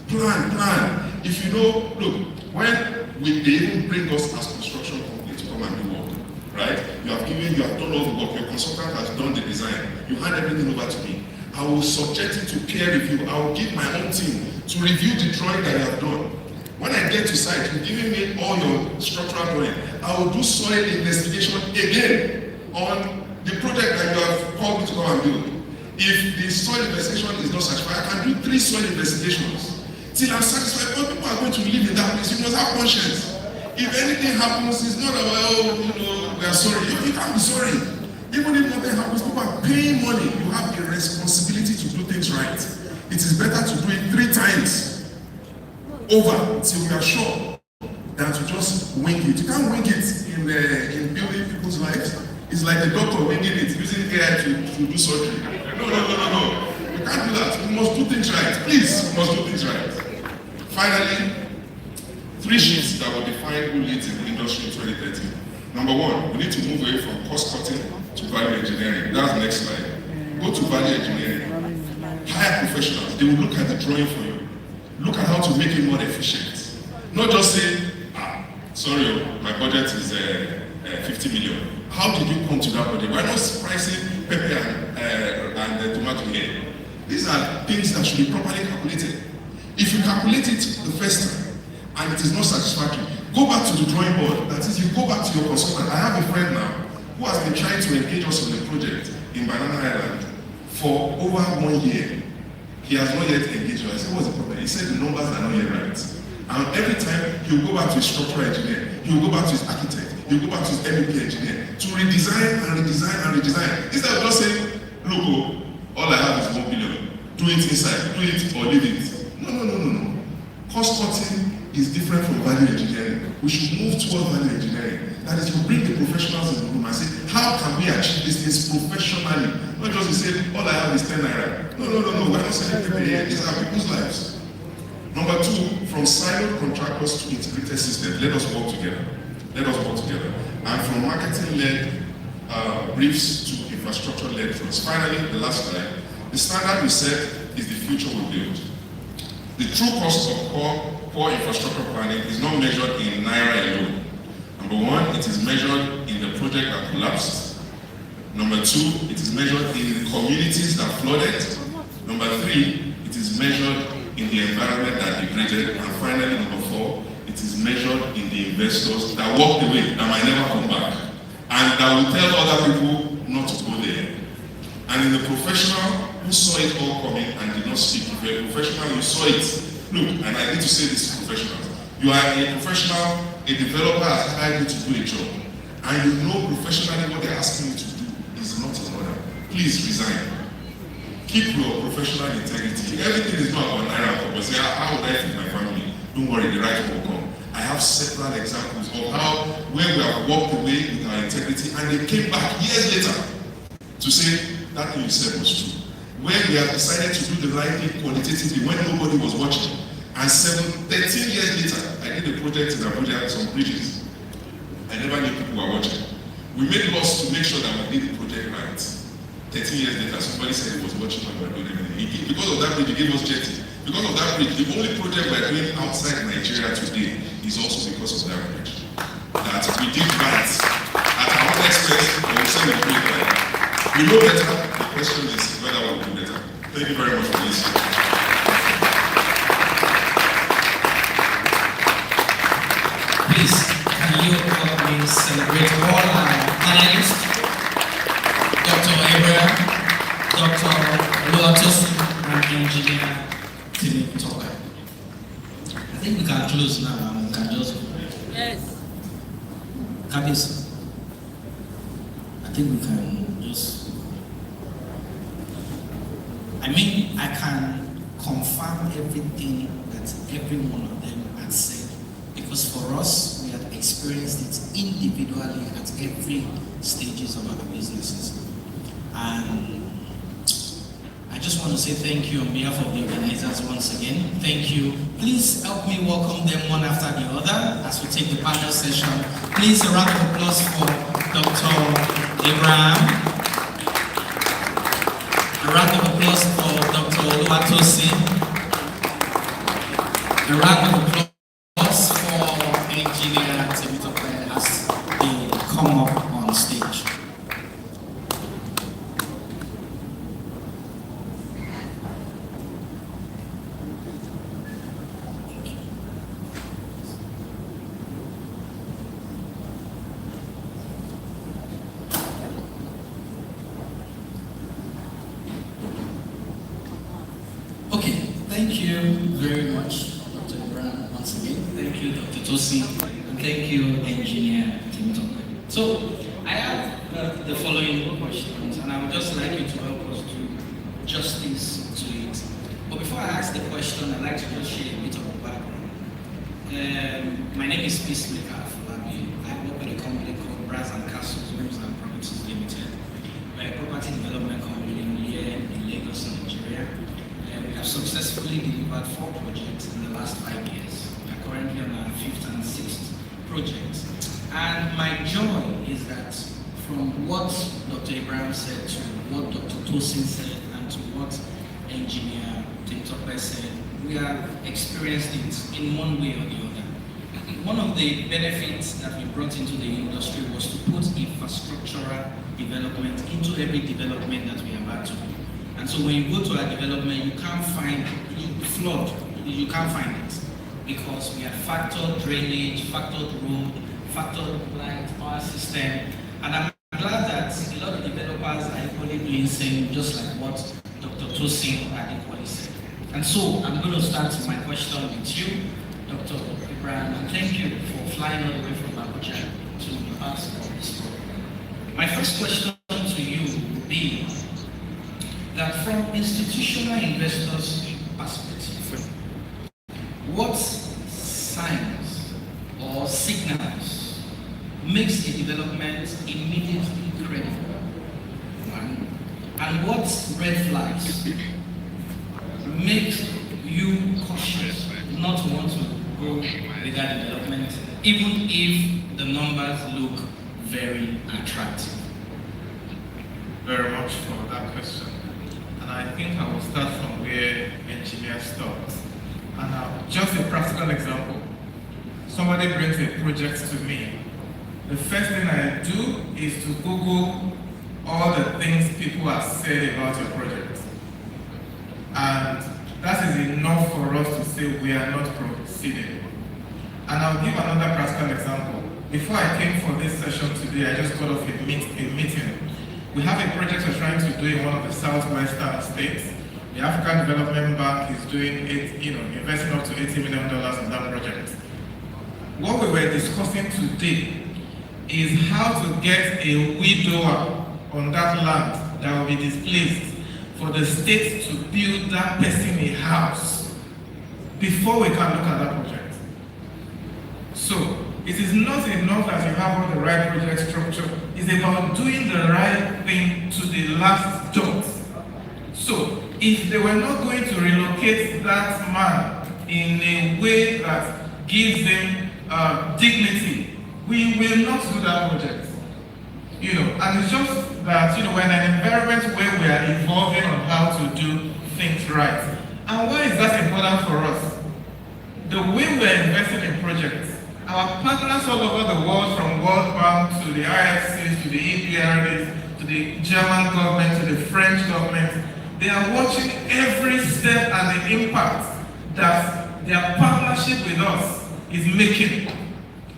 Plan. If you know, look, when they even bring us as construction company to come and do work, right? You have done all the work, your consultant has done the design, you hand everything over to me. I will subject it to peer review. I will give my own team to review the drawing that you have done. When I get to site, you've given me all your structural drawing. I will do soil investigation again on the project that you have called me to come and build. If the soil investigation is not satisfied, I can do 3 soil investigations. Till I'm satisfied, all people are going to live in that place. You must have conscience. If anything happens, it's not about, we are sorry. You can't be sorry. Even if nothing happens, people are paying money. You have a responsibility to do things right. It is better to do it 3 times over till we are sure than to just wing it. You can't wing it in building people's lives. It's like the doctor winging it, using AI to do surgery. No. You can't do that. We must do things right. Please, we must do things right. Finally, 3 shifts that will define who leads in the industry in 2030. Number 1, we need to move away from cost cutting to value engineering. That's the next slide. Go to value engineering. Hire professionals. They will look at the drawing for you. Look at how to make it more efficient. Not just say, sorry, my budget is 50 million. How did you come to that budget? Why not pricing pepper and tomato here? These are things that should be properly calculated. If you calculate it the first time and it is not satisfactory, go back to the drawing board. That is, you go back to your consultant. I have a friend now who has been trying to engage us on a project in Banana Island for over 1 year. He has not yet engaged us. I said, what's the problem? He said the numbers are not yet right. And every time he will go back to his structural engineer, he will go back to his architect, he will go back to his MEP engineer to redesign and redesign and redesign. Instead of just saying, look, all I have is 1 billion. Do it inside, do it or leave it. No. Cost cutting is different from value engineering. We should move toward value engineering. That is, you bring the professionals in the room and say, how can we achieve this things professionally? Not just to say, all I have is 10 naira. No. We're not selling people here. These are people's lives. Number 2, from siloed contractors to integrated systems, let us work together. And from marketing-led briefs to infrastructure-led firms. Finally, the last slide. The standard we set is the future we build. The true cost of core infrastructure planning is not measured in naira alone. Number 1, it is measured in the project that collapsed. Number 2, it is measured in the communities that flooded. Number 3, it is measured in the environment that degraded. And finally, number 4, it is measured in the investors that walked away, that might never come back, and that will tell other people not to go there. And in the professional who saw it all coming and did not speak, if you're a professional, you saw it. Look, and I need to say this to professionals. You are a professional, a developer has hired you to do a job, and you know professionally what they're asking you to do is not in order. Please resign. Keep your professional integrity. Everything is not about naira, but say, how would I feed my family? Don't worry, the right will come. I have several examples of where we have walked away with our integrity and they came back years later to say that thing you said was true. Where we have decided to do the right thing qualitatively when nobody was watching. And 13 years later, I did a project in Abuja, some bridges. I never knew people were watching. We made laws to make sure that we did the project right. 13 years later, somebody said he was watching when we were doing everything. Because of that bridge, he gave us jetty. Because of that bridge, the only project we're doing outside Nigeria today is also because of that bridge. That we did right at our own expense, but we said we do it right. We know better. The question is whether we will do better. Thank you very much for listening. Please, can you help me celebrate all our panelists? Dr. Abraham, Dr. Oluwatosin, and Engineer Timmy Talker. I think we can close now and we can just go. Yes. Kabis, I think we can just. I mean, I can confirm everything that every one of them had said, because for us, we have experienced it individually at every stages of our businesses. And I just want to say thank you on behalf of the organizers once again. Thank you. Please help me welcome them one after the other as we take the panel session. Please, a round of applause for Dr. Abraham. A round of applause for Dr. Oluwatosin. A round of applause for Engineer Temitope as they come up on stage. Okay, thank you very much, Dr. Brown, once again. Thank you, Dr. Tosi, and thank you, Engineer Temitope. So, I have the following questions, and I would just like you to help us do justice to it. But before I ask the question, I'd like to just share a bit of a background. My name is Peacemaker Afolabi. I work with a company called Brass and Castles Homes and Properties Limited. We're a property development company here in Lagos, Nigeria. We have successfully delivered 4 projects in the last 5 years. We are currently on our 5th and 6th project. And my joy is that from what Dr. Abraham said to what Dr. Tosin said and to what Engineer Temitope said, we have experienced it in one way or the other. One of the benefits that we brought into the industry was to put infrastructural development into every development that we are about to do. And so when you go to a development, you can't find flood, you can't find it. Because we have factored drainage, factored road, factored light, power system. And I'm glad that a lot of developers are equally doing same, just like what Dr. Tosin had equally said. And so I'm going to start my question with you, Dr. Abraham, and thank you for flying all the way from Abuja to ask for this program. My first question to you would be that from institutional investors' perspective, what signs or signals makes a development immediately credible? One. And what red flags make you cautious not to want to go with that development, even if the numbers look very attractive? Very much for that question. And I think I will start from where engineer stopped. And just a practical example. Somebody brings a project to me. The first thing I do is to Google all the things people have said about your project. And that is enough for us to say we are not proceeding. And I'll give another practical example. Before I came for this session today, I just got off a meeting. We have a project we're trying to do in one of the southwestern states. The African Development Bank is doing investing up to $80 million in that project. What we were discussing today is how to get a widower on that land that will be displaced for the state to build that person a house before we can look at that project. So, it is not enough that you have all the right project structure. It's about doing the right thing to the last dot. So, if they were not going to relocate that man in a way that gives him dignity, we will not do that project. And it's just that, we're in an environment where we are evolving on how to do things right. And why is that important for us? The way we're investing in projects, our partners all over the world, from World Bank to the IFCs, to the EBRDs, to the German government, to the French government, they are watching every step and the impact that their partnership with us is making.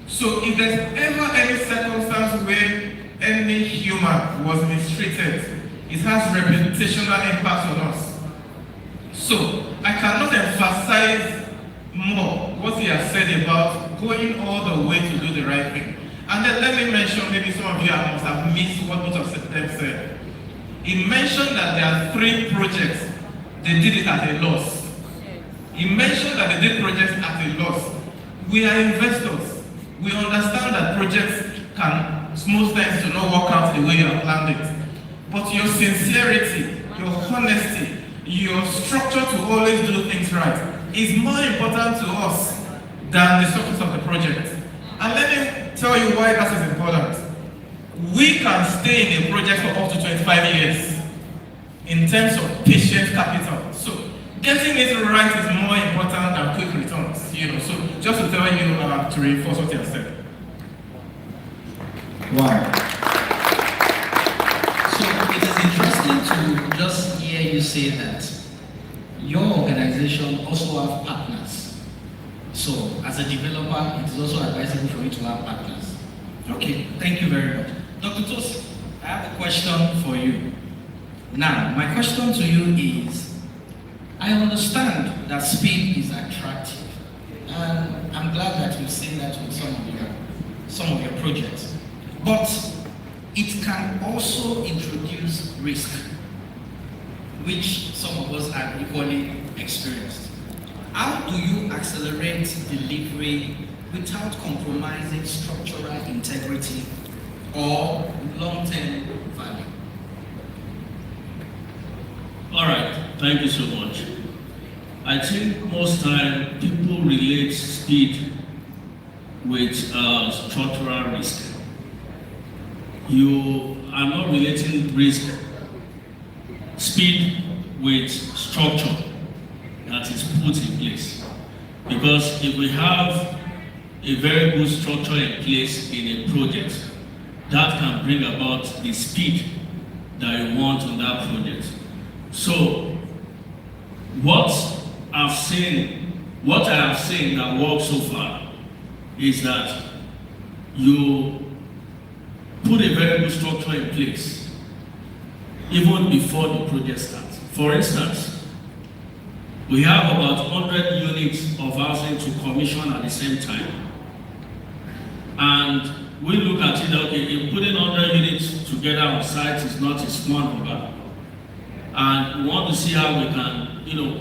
So if there's ever any circumstance where any human was mistreated, it has reputational impact on us. So I cannot emphasize more what he has said about going all the way to do the right thing. And then let me mention, maybe some of you must have missed what both of them said. He mentioned that there are 3 projects, they did it at a loss. He mentioned that they did projects at a loss. We are investors. We understand that projects can, most times, do not work out the way you have planned it. But your sincerity, your honesty, your structure to always do things right is more important to us than the success of the project. And let me tell you why that is important. We can stay in a project for up to 25 years in terms of patient capital. So getting it right is more important than quick returns. just to tell you to reinforce what you have said. Wow. So it is interesting to just hear you say that your organization also have partners. So as a developer, it is also advisable for you to have partners. Okay, thank you very much. Dr. Tosi, I have a question for you. Now, my question to you is, I understand that speed is attractive, and I'm glad that you've seen that with some of your projects. But it can also introduce risk, which some of us have equally experienced. How do you accelerate delivery without compromising structural integrity or long-term value? All right, thank you so much. I think most time people relate speed with structural risk. You are not relating speed with structure that is put in place. Because if we have a very good structure in place in a project, that can bring about the speed that you want on that project. So, what I have seen that works so far is that you put a very good structure in place even before the project starts. For instance, we have about 100 units of housing to commission at the same time. And we look at it, okay, if putting 100 units together on site is not a small number. And we want to see how we can,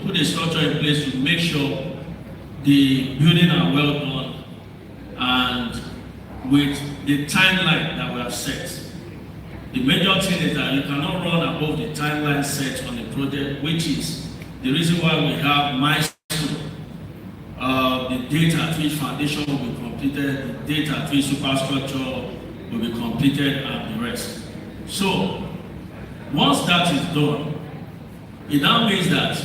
put a structure in place to make sure the building are well done and with the timeline that we have set. The major thing is that you cannot run above the timeline set on the project, which is the reason why we have milestone. The data at which foundation will be completed, the data at which superstructure will be completed, and the rest. So, once that is done, it now means that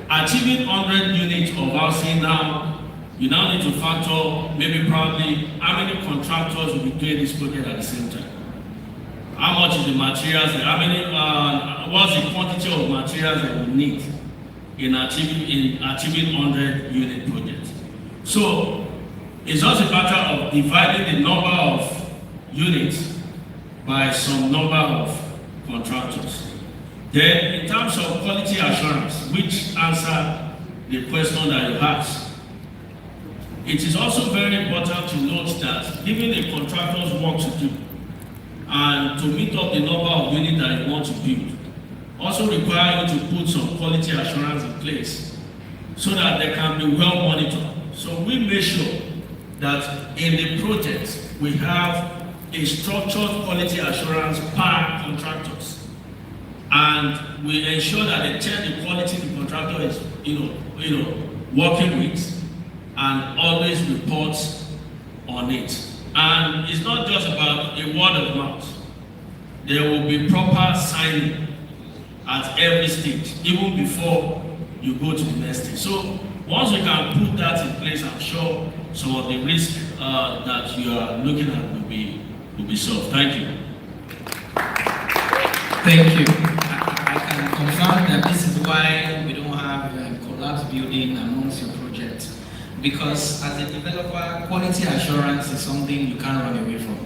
achieving 100 units of housing now, you now need to factor maybe probably how many contractors will be doing this project at the same time. How much is the materials, what's the quantity of materials that we need in achieving 100 unit project. So it's just a matter of dividing the number of units by some number of contractors. Then, in terms of quality assurance, which answer the question that you asked, it is also very important to note that giving the contractors work to do and to meet up the number of units that you want to build also require you to put some quality assurance in place so that they can be well monitored. So we make sure that in the project we have a structured quality assurance per contractors. And we ensure that they check the quality the contractor is, working with, and always reports on it. And it's not just about a word of mouth. There will be proper signing at every stage, even before you go to the next stage. So once we can put that in place, I'm sure some of the risks that you are looking at will be solved. Thank you. Thank you. I can confirm that this is why we don't have collapse building amongst your projects, because as a developer, quality assurance is something you can't run away from.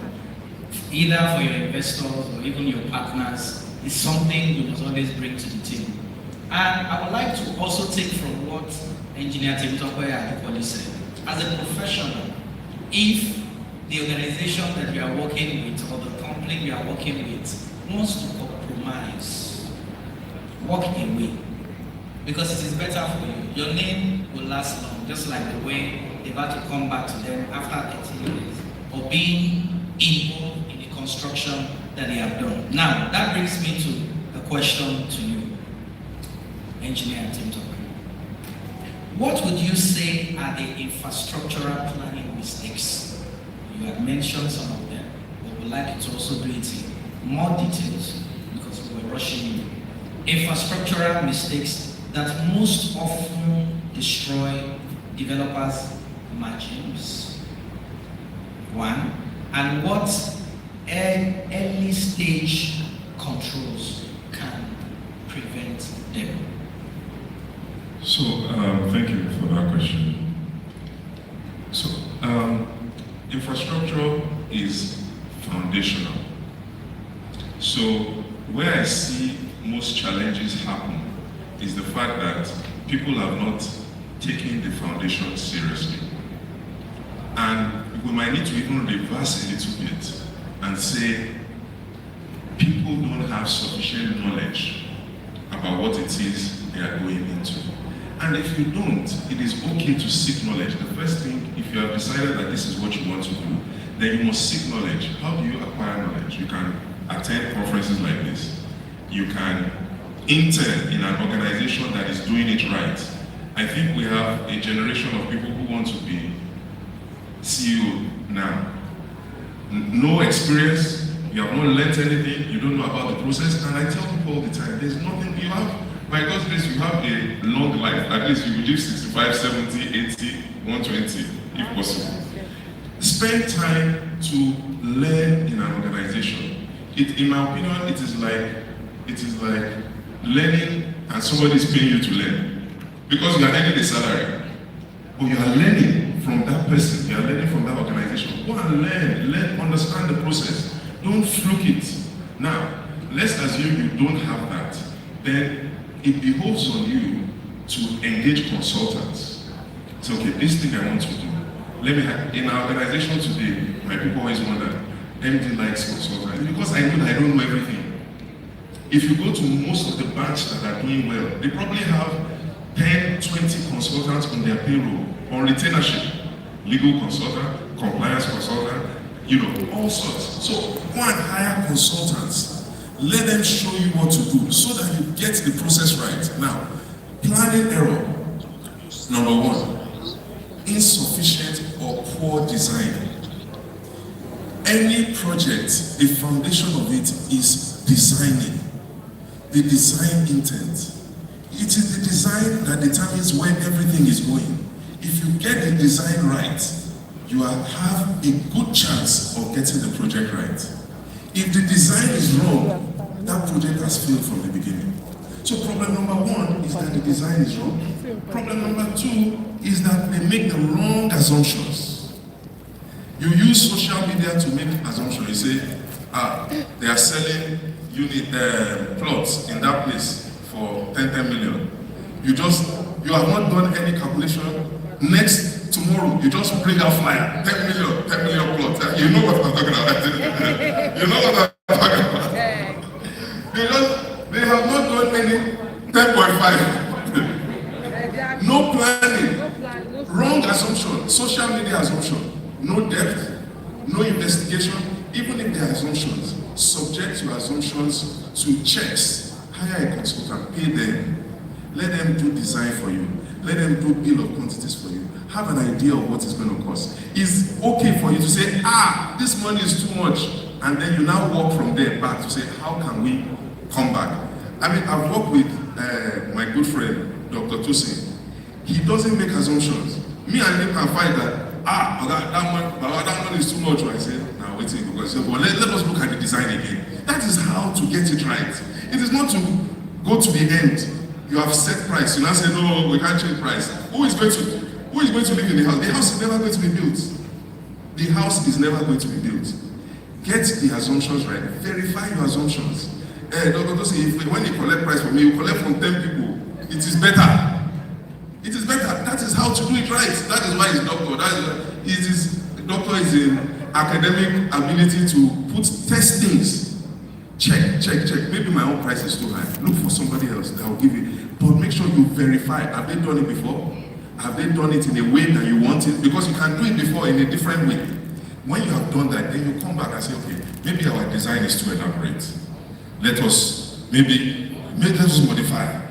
Either for your investors or even your partners, it's something you must always bring to the table. And I would like to also take from what Engineer Timotokwe adequately said. As a professional, if the organization that you are working with or the company you are working with wants to compromise, walk away, because it is better for you. Your name will last long, just like the way they've had to come back to them after 30 years or being involved in the construction that they have done. Now, that brings me to a question to you, Engineer Timotokwe. What would you say are the infrastructural planning mistakes? You have mentioned some of them, but we'd like you to also do it in more details because we're rushing you. Infrastructural mistakes that most often destroy developers' margins? One, and what early stage controls can prevent them? So, thank you for that question. So, infrastructure is foundational. So, where I see most challenges happen is the fact that people have not taken the foundation seriously. And we might need to even reverse a little bit and say people don't have sufficient knowledge about what it is they are going into. And if you don't, it is okay to seek knowledge. The first thing, if you have decided that this is what you want to do, then you must seek knowledge. How do you acquire knowledge? You can attend conferences like this. You can intern in an organization that is doing it right. I think we have a generation of people who want to be CEO now. No experience, you have not learned anything, you don't know about the process, and I tell people all the time, there's nothing you have. By God's grace, you have a long life. At least you will live 65, 70, 80, 120, if possible. Spend time to learn in an organization. In my opinion, it is like learning and somebody is paying you to learn. Because you are earning a salary. But you are learning from that person, you are learning from that organization. Go and learn, understand the process. Don't fluke it. Now, let's assume you don't have that. Then it behoves on you to engage consultants. Say, okay, this thing I want to do. In our organization today, my people always wonder, MD likes consultants. Because I know that I don't know everything. If you go to most of the banks that are doing well, they probably have 10, 20 consultants on their payroll, on retainership. Legal consultant, compliance consultant, all sorts. So go and hire consultants. Let them show you what to do so that you get the process right. Now, planning error. Number one, insufficient or poor design. Any project, the foundation of it is designing. The design intent. It is the design that determines where everything is going. If you get the design right, you have a good chance of getting the project right. If the design is wrong, that project has failed from the beginning. So problem number one is that the design is wrong. Problem number two is that they make the wrong assumptions. You use social media to make assumptions. You say, they are selling plots in that place for 10 million. You have not done any calculation. Next, tomorrow, you just bring a flyer, 10 million plots. You know what I'm talking about. You know what I'm talking about. They have not done any 10.5. No planning, wrong assumption, social media assumption, no depth, no investigation. Even if they are assumptions, subject your assumptions to checks. Hire a consultant, pay them. Let them do design for you. Let them do bill of quantities for you. Have an idea of what it's going to cost. It's okay for you to say, this money is too much. And then you now walk from there back to say, how can we come back? I mean, I've worked with my good friend, Dr. Tosin. He doesn't make assumptions. Me and him can find that, that money is too much. I said, now wait till because let us look at the design again. That is how to get it right. It is not to go to the end. You have set price. You now say, no, we can't change price. Who is going to live in the house? The house is never going to be built. The house is never going to be built. Get the assumptions right. Verify your assumptions. Dr. Tosin, when you collect price from me, you collect from 10 people. It is better. It is better. That is how to do it right. That is why he's doctor. Doctor is in academic ability to put test things. Check. Maybe my own price is too high. Look for somebody else that will give you. But make sure you verify. Have they done it before? Have they done it in a way that you want it? Because you can do it before in a different way. When you have done that, then you come back and say, okay, maybe our design is too elaborate. Let us modify.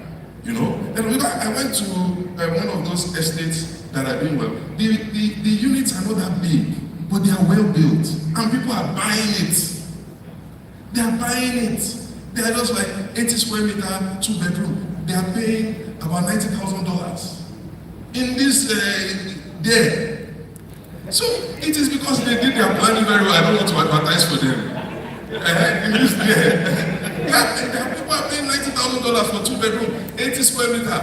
Then I went to one of those estates that are doing well. The units are not that big, but they are well built, and people are buying it. They are buying it. They are just like 80 square meter, 2-bedroom. They are paying about $90,000. In this, So it is because they did their planning very well. I don't want to advertise for them. There are people are paying $90,000 for 2-bedroom, 80 square meter,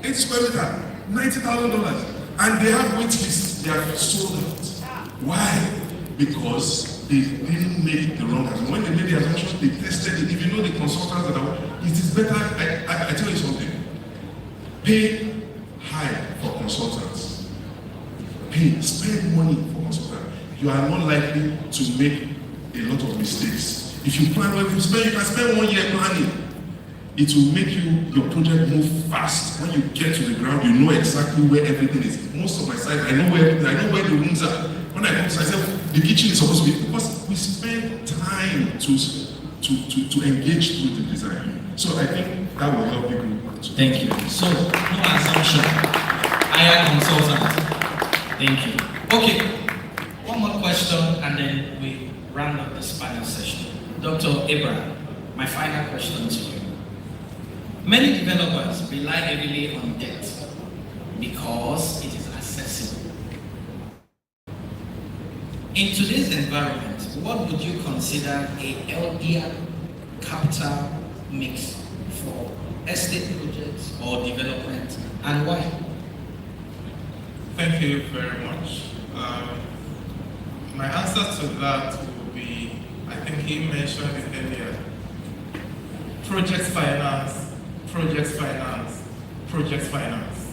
$90,000, and they have wait lists. They are sold out. Why? Because they didn't make the wrong assumption. When they made the assumption, they tested it. If you know the consultants that are, it is better. I tell you something. Pay high for consultants. Spend money for consultants. You are more likely to make a lot of mistakes. If you plan well, you can spend 1 year planning. It will make your project move fast. When you get to the ground, you know exactly where everything is. Most of my sites, I know where the rooms are. When I come to myself, the kitchen is supposed to be, because we spend time to engage through the design. So I think that will help people. Thank you. So, no assumption. Hire consultant. Thank you. Okay, one more question and then we round up this panel session. Dr. Abraham, my final question to you. Many developers rely heavily on debt because it is accessible. In today's environment, what would you consider a healthier capital mix for estate projects or development, and why? Thank you very much. My answer to that would be, I think he mentioned it earlier, project finance, project finance, project finance.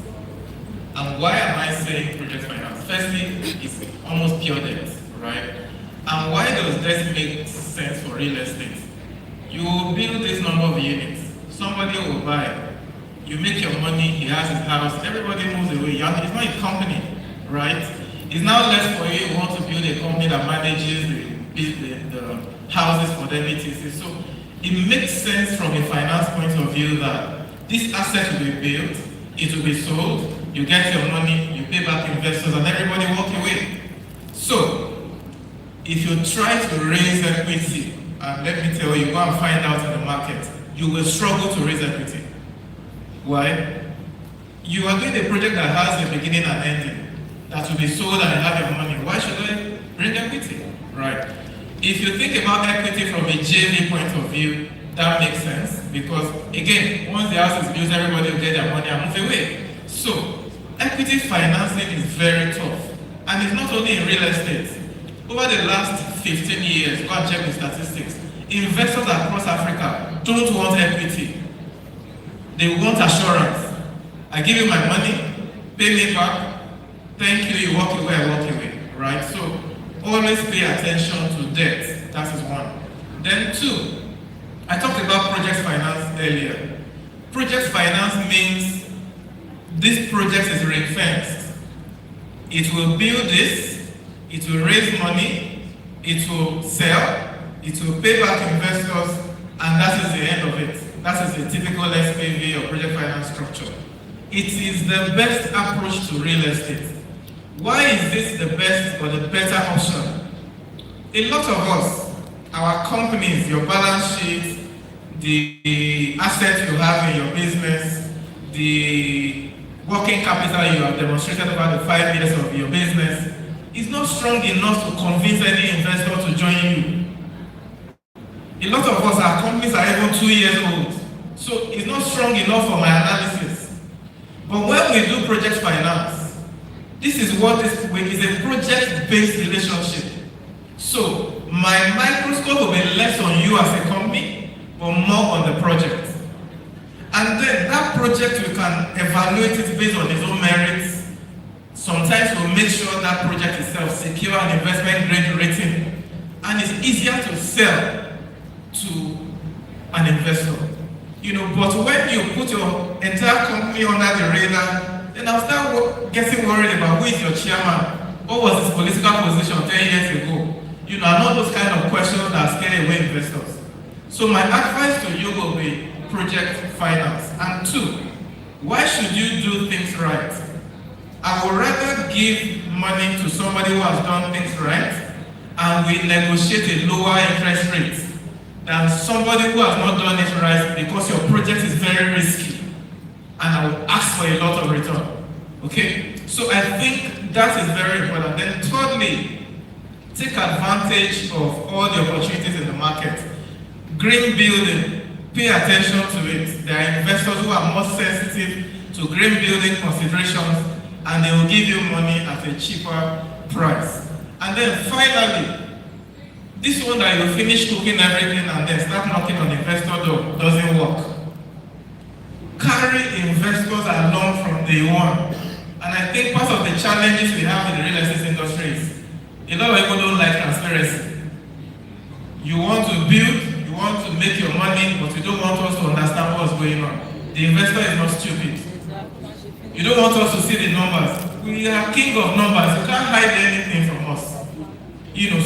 And why am I saying project finance? Firstly, it's almost pure debt, right? And why does this make sense for real estate? You will build this number of units, somebody will buy, you make your money, he has his house, everybody moves away. It's not a company, right? It's now less for you want to build a company that manages the houses for them, etc. So it makes sense from a finance point of view that this asset will be built, it will be sold, you get your money, you pay back investors, and everybody walk away. So if you try to raise equity, and let me tell you, go and find out in the market, you will struggle to raise equity. Why? You are doing a project that has a beginning and ending, that will be sold and you have your money. Why should I bring equity? Right? If you think about equity from a JV point of view, that makes sense, because again, once the house is built, everybody will get their money and move away. So equity financing is very tough, and it's not only in real estate. Over the last 15 years, go and check the statistics, investors across Africa don't want equity. They want assurance. I give you my money, pay me back, thank you, you walk away, I walk away, right? So always pay attention to debt. That is one. Then two, I talked about project finance earlier. Project finance means this project is ring-fenced. It will build this, it will raise money, it will sell, it will pay back investors, and that is the end of it. That is the typical SPV or project finance structure. It is the best approach to real estate. Why is this the best or the better option? A lot of us, our companies, your balance sheet, the assets you have in your business, the working capital you have demonstrated over the 5 years of your business, is not strong enough to convince any investor to join you. A lot of us, our companies are even 2 years old. So it's not strong enough for my analysis. But when we do project finance, this is what is a project-based relationship. So my microscope will be less on you as a company, but more on the project. And then that project, we can evaluate it based on its own merits. Sometimes we'll make sure that project itself secure an investment grade rating, and it's easier to sell to an investor. But when you put your entire company under the radar, then I'll start getting worried about who is your chairman, what was his political position 10 years ago. And all those kind of questions that scare away investors. So my advice to you will be project finance. And two, why should you do things right? I would rather give money to somebody who has done things right and we negotiate a lower interest rate than somebody who has not done it right because your project is very risky and I will ask for a lot of return. Okay? So I think that is very important. Then thirdly, take advantage of all the opportunities in the market. Green building, pay attention to it. There are investors who are more sensitive to green building considerations, and they will give you money at a cheaper price. And then finally, this one that you finish cooking everything and then start knocking on the investor door doesn't work. Carry investors along from day one. And I think part of the challenges we have in the real estate industry is a lot of people don't like transparency. You want to build, you want to make your money, but you don't want us to understand what's going on. The investor is not stupid. You don't want us to see the numbers. We are king of numbers. You can't hide anything from us.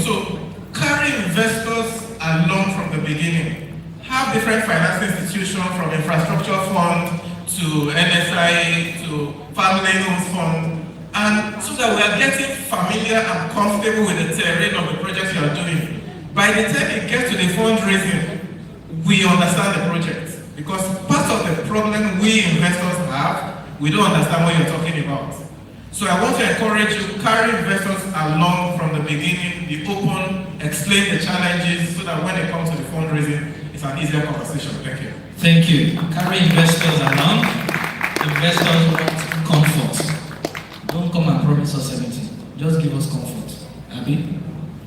So carry investors along from the beginning. Have different finance institutions from infrastructure fund to NSI to family loans fund, and so that we are getting familiar and comfortable with the terrain of the projects you are doing. By the time it gets to the fundraising, we understand the project. Because part of the problem we investors have, we don't understand what you're talking about. So I want to encourage you, carry investors along from the beginning, be open, explain the challenges, so that when it comes to the fundraising, it's an easier conversation. Thank you. Thank you. Carry investors along. Investors want comfort. Don't come and promise us everything. Just give us comfort. Abi?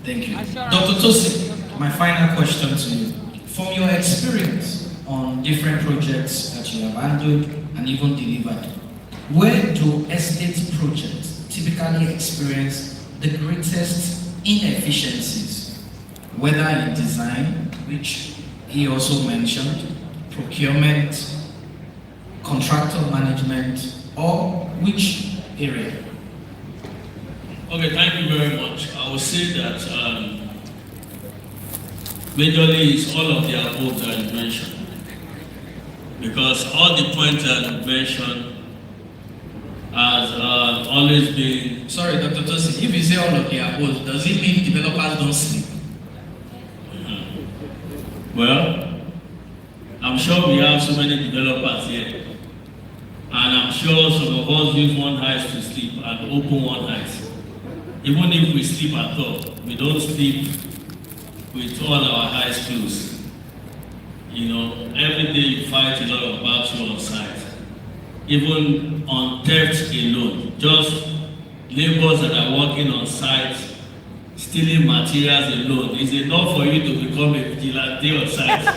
Thank you. Dr. Tosi, my final question to you. From your experience on different projects that you have handled and even delivered, where do estate projects typically experience the greatest inefficiencies? Whether in design, which he also mentioned, procurement, contractor management, or which area? Okay, thank you very much. I would say that majorly it's all of the above that you mentioned. Because all the points that you mentioned has always been... Sorry, Dr. Tosi, if you say all of the above, does it mean developers don't sleep? Well, I'm sure we have so many developers here. And I'm sure some of us use one eyes to sleep and open one eyes. Even if we sleep at all, we don't sleep with all our eyes closed. Every day you fight a lot of battles on site. Even on theft alone, just laborers that are working on site, stealing materials alone is enough for you to become a vigilante on site.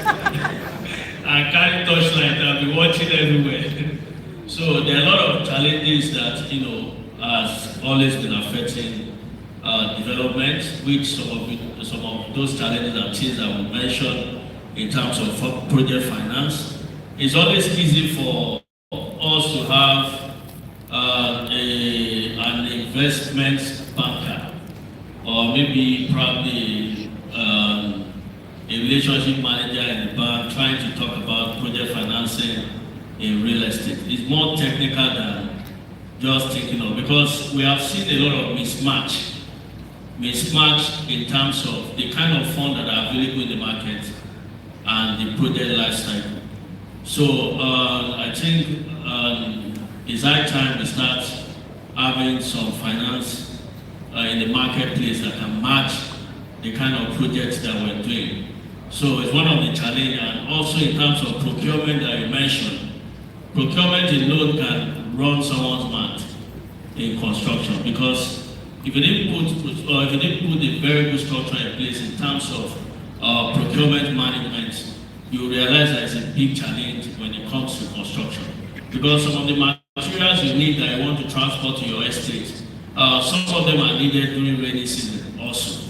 I can't touch like that, I'll be watching everywhere. So there are a lot of challenges that, has always been affecting development, which some of those challenges and things I will mention in terms of project finance. It's always easy for us to have an investment banker, or maybe probably a relationship manager in the bank trying to talk about project financing in real estate. It's more technical than just thinking of, because we have seen a lot of mismatch in terms of the kind of funds that are available in the market and the project life cycle. So I think it's high time we start having some finance in the marketplace that can match the kind of projects that we're doing. So it's one of the challenges, and also in terms of procurement that you mentioned, procurement alone can run someone's mouth in construction, because if you didn't put a very good structure in place in terms of procurement management, you realize that it's a big challenge when it comes to construction. Because some of the materials you need that you want to transport to your estate, some of them are needed during rainy season also.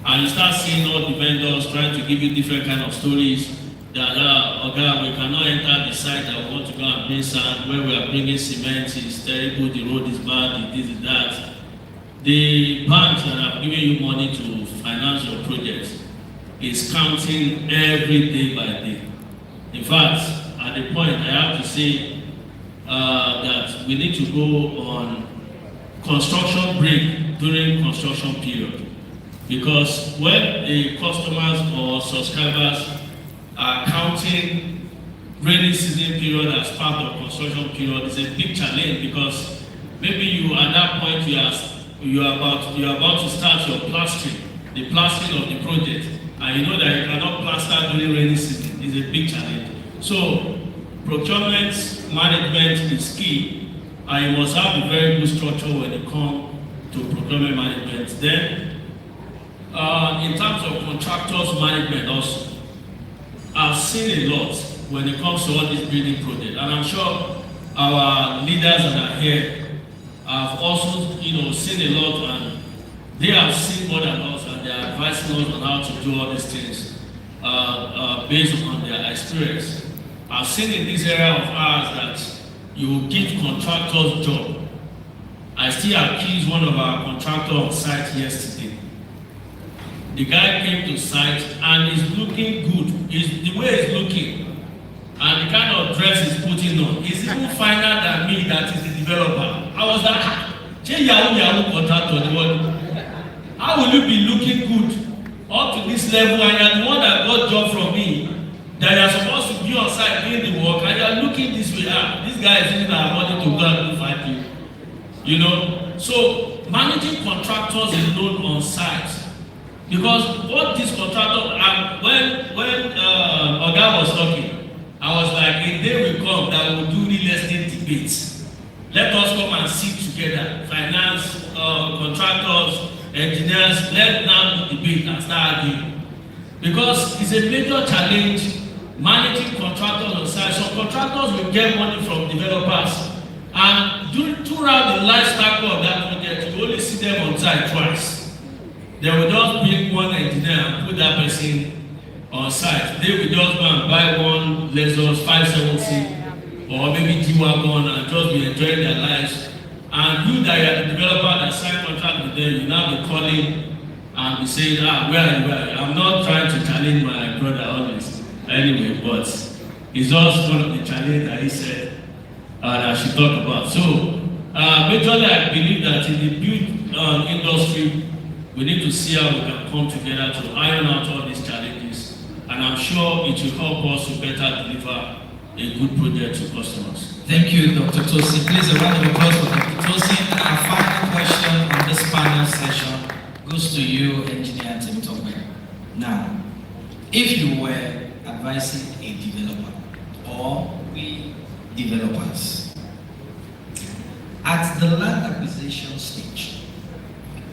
And you start seeing all the vendors trying to give you different kind of stories that, we cannot enter the site that we want to go and bring sand, where we are bringing cement, is terrible, the road is bad, this is that. The banks that are giving you money to finance your projects is counting every day by day. In fact, at the point I have to say that we need to go on construction break during construction period. Because when the customers or subscribers are counting rainy season period as part of construction period, it's a big challenge, because maybe you at that point you are you are about to start your plastering, the plastering of the project, and you know that you cannot plaster during rainy season. It's a big challenge. So procurement management is key, and you must have a very good structure when it comes to procurement management. Then, in terms of contractors management also, I've seen a lot when it comes to all these building projects, and I'm sure our leaders that are here have also, seen a lot, and they have seen more than us, and they are advising us on how to do all these things based on their experience. I've seen in this area of ours that you will give contractors job. I still accused one of our contractors on site yesterday. The guy came to site and is looking good. The way he's looking and the kind of dress he's putting on is even finer than me that is the developer. I was like, Yahoo contractor, how will you be looking good up to this level and you're the one that got job from me that you're supposed to be on site doing the work and you're looking this way? This guy is using our money to go and do 5 people. So managing contractors alone on site, because what this contractor, when Oga was talking, I was like, a day will come that we'll do real estate debates. Let us come and sit together, finance, contractors, engineers, let now debate and start arguing. Because it's a major challenge managing contractors on site. Some contractors will get money from developers, and throughout the life cycle of that project, you only see them on site twice. They will just bring one engineer and put that person on site. They will just go and buy one Lexus 570 or maybe G-Wagon and just be enjoying their lives. And you that are the developer that signed contract with them, you now be calling and be saying, where are you? I'm not trying to challenge my brother always. Anyway, but it's just one of the challenges that he said that I should talk about. So, majorly I believe that in the build industry, we need to see how we can come together to iron out all these challenges. And I'm sure it will help us to better deliver a good project to customers. Thank you, Dr. Tosin. Please, a round of applause for Dr. Tosin. Our final question on this panel session goes to you, Engineer Tim Togbe. Now, if you were advising a developer or we developers at the land acquisition stage,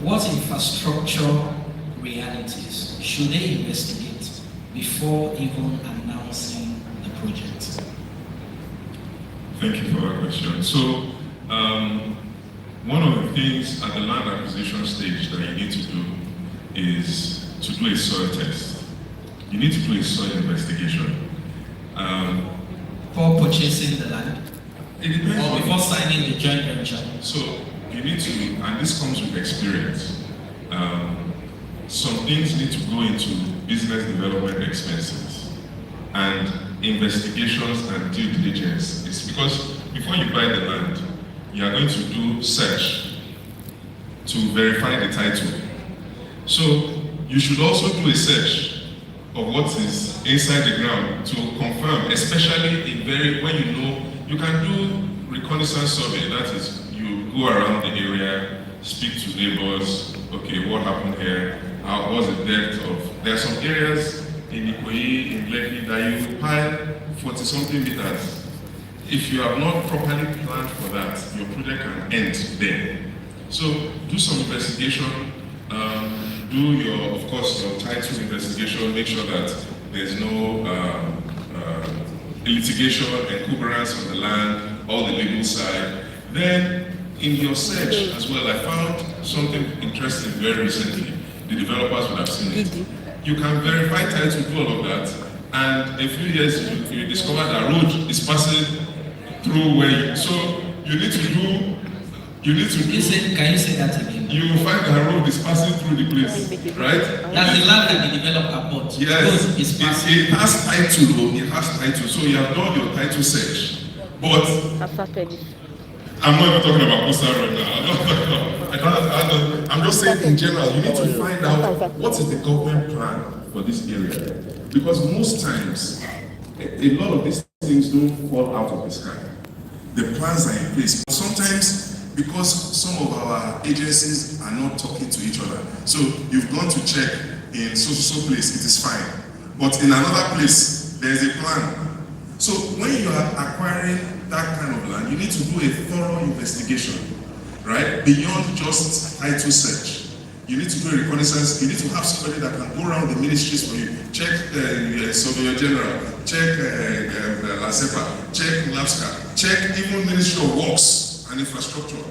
what infrastructure realities should they investigate before even announcing the project? Thank you for that question. So, one of the things at the land acquisition stage that you need to do is to do a soil test. You need to do a soil investigation. For purchasing the land? It depends. Or before signing the joint venture? So, you need to, and this comes with experience. Some things need to go into business development expenses and investigations and due diligence. It's because before you buy the land, you are going to do search to verify the title. So you should also do a search of what is inside the ground to confirm, especially when you know, you can do reconnaissance survey. That is, you go around the area, speak to neighbors. Okay, what happened here? What's the depth of? There are some areas in Ikoyi, in Lekki, that you pile 40-something meters. If you have not properly planned for that, your project can end there. So do some investigation. Do of course, your title investigation. Make sure that there's no litigation, encumbrance on the land, all the legal side. Then, in your search as well, I found something interesting very recently. The developers would have seen it. You can verify title, do all of that, and in a few years you discover that road is passing through where you. So you need to do. Can you say that again? You will find that road is passing through the place, right? That's the land that the developer bought. Yes, it has title. It has title. So you have done your title search, but I'm not even talking about Costa right now. I'm just saying in general, you need to find out what is the government plan for this area. Because most times, a lot of these things don't fall out of the sky. The plans are in place. But sometimes because some of our agencies are not talking to each other. So you've gone to check in so place, it is fine. But in another place, there's a plan. So when you are acquiring that kind of land, you need to do a thorough investigation, right? Beyond just title search. You need to do a reconnaissance. You need to have somebody that can go around the ministries for you. Check Surveyor General, check LASEPA, check LAPSCA, check even Ministry of Works and Infrastructure.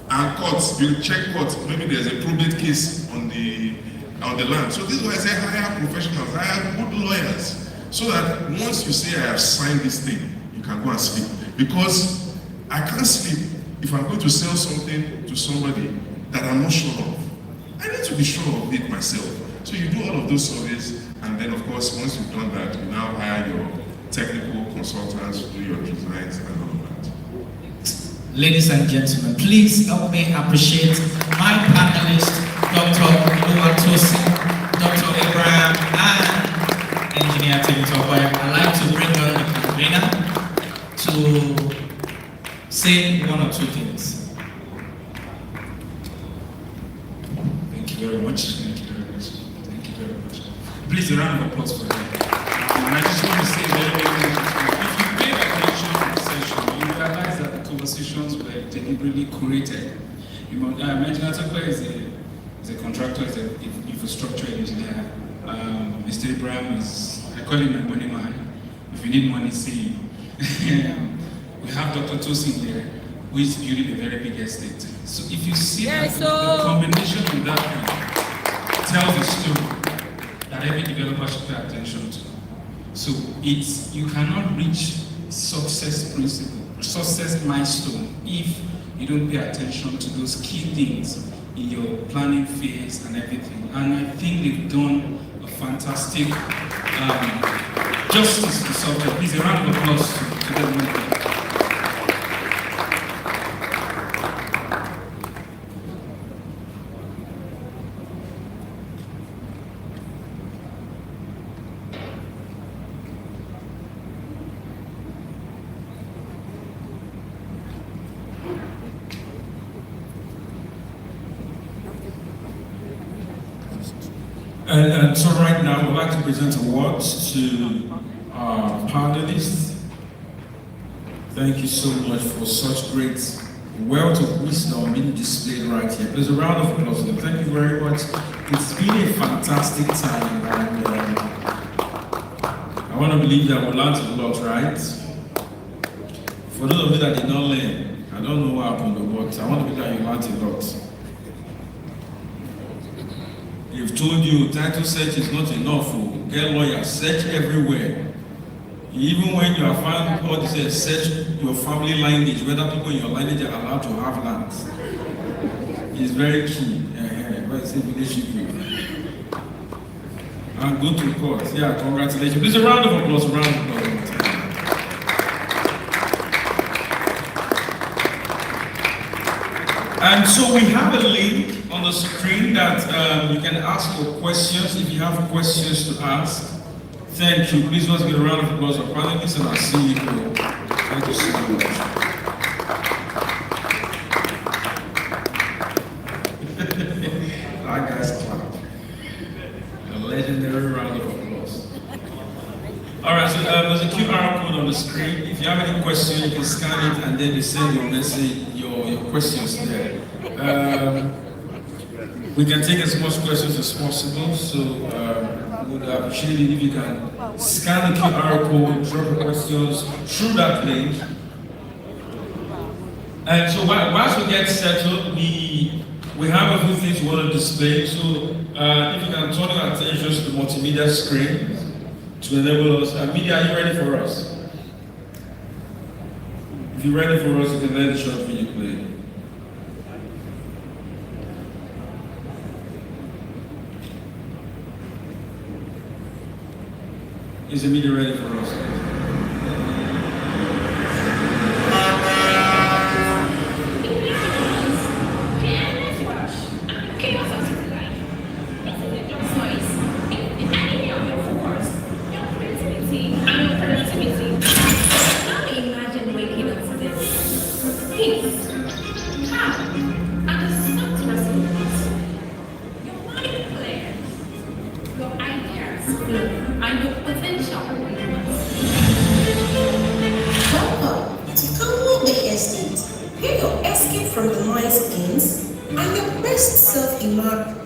And courts, you check courts. Maybe there's a probate case on the land. So this is why I say hire professionals, hire good lawyers. So that once you say I have signed this thing, you can go and sleep. Because I can't sleep if I'm going to sell something to somebody that I'm not sure of. I need to be sure of it myself. So you do all of those surveys, and then of course, once you've done that, you now hire your technical consultants to do your designs and all of that. Ladies and gentlemen, please help me appreciate my panelists, Dr. Oluwatosin, Dr. Abraham, and Engineer Timothy. I'd like to bring on the convener to say one or two things. Thank you very much. Thank you very much. Thank you very much. Please, a round of applause for them. And I just want to say very, very much, if you pay attention to the session, you realize that the conversations were deliberately curated. Menjinatokwe is a contractor, is an infrastructure engineer. Mr. Abraham is, I call him a money man. If you need money, see him. We have Dr. Tosin there, who is building a very big estate. So if you see the combination of that tells a story that every developer should pay attention to. So you cannot reach success milestone if you don't pay attention to those key things in your planning phase and everything. And I think they've done a fantastic justice to the subject. Please, a round of applause to them. And so right now, we'd like to present awards to our panelists. Thank you so much for such great wealth of wisdom being displayed right here. There's a round of applause for them. Thank you very much. It's been a fantastic time, and I want to believe that we learned a lot, right? For those of you that did not learn, I don't know what happened, but I want to believe that you learned a lot. They've told you title search is not enough. Get lawyers, search everywhere. Even when you are found, all this search your family lineage, whether people in your lineage are allowed to have lands. It's very key. And go to court. Yeah, congratulations. Please, a round of applause. And so we have a link on the screen that you can ask your questions if you have questions to ask. Thank you. Please let's get a round of applause for panelists, and I'll see you all. Thank you so much. That guy's clap. A legendary round of applause. All right, so there's a QR code on the screen. If you have any question, you can scan it and then you send your message, your questions there. We can take as much questions as possible, so would appreciate it if you can scan the QR code, drop your questions through that link. And so once we get settled, we have a few things we want to display. So if you can turn your attention to the multimedia screen to enable us. Media, are you ready for us? If you're ready for us, you can let the short video play. Is the media ready for us? Imagine waking up to this. Peace. and your potential. Welcome to Conway Bay Estate, where your escape from the noise begins and your best self-emerge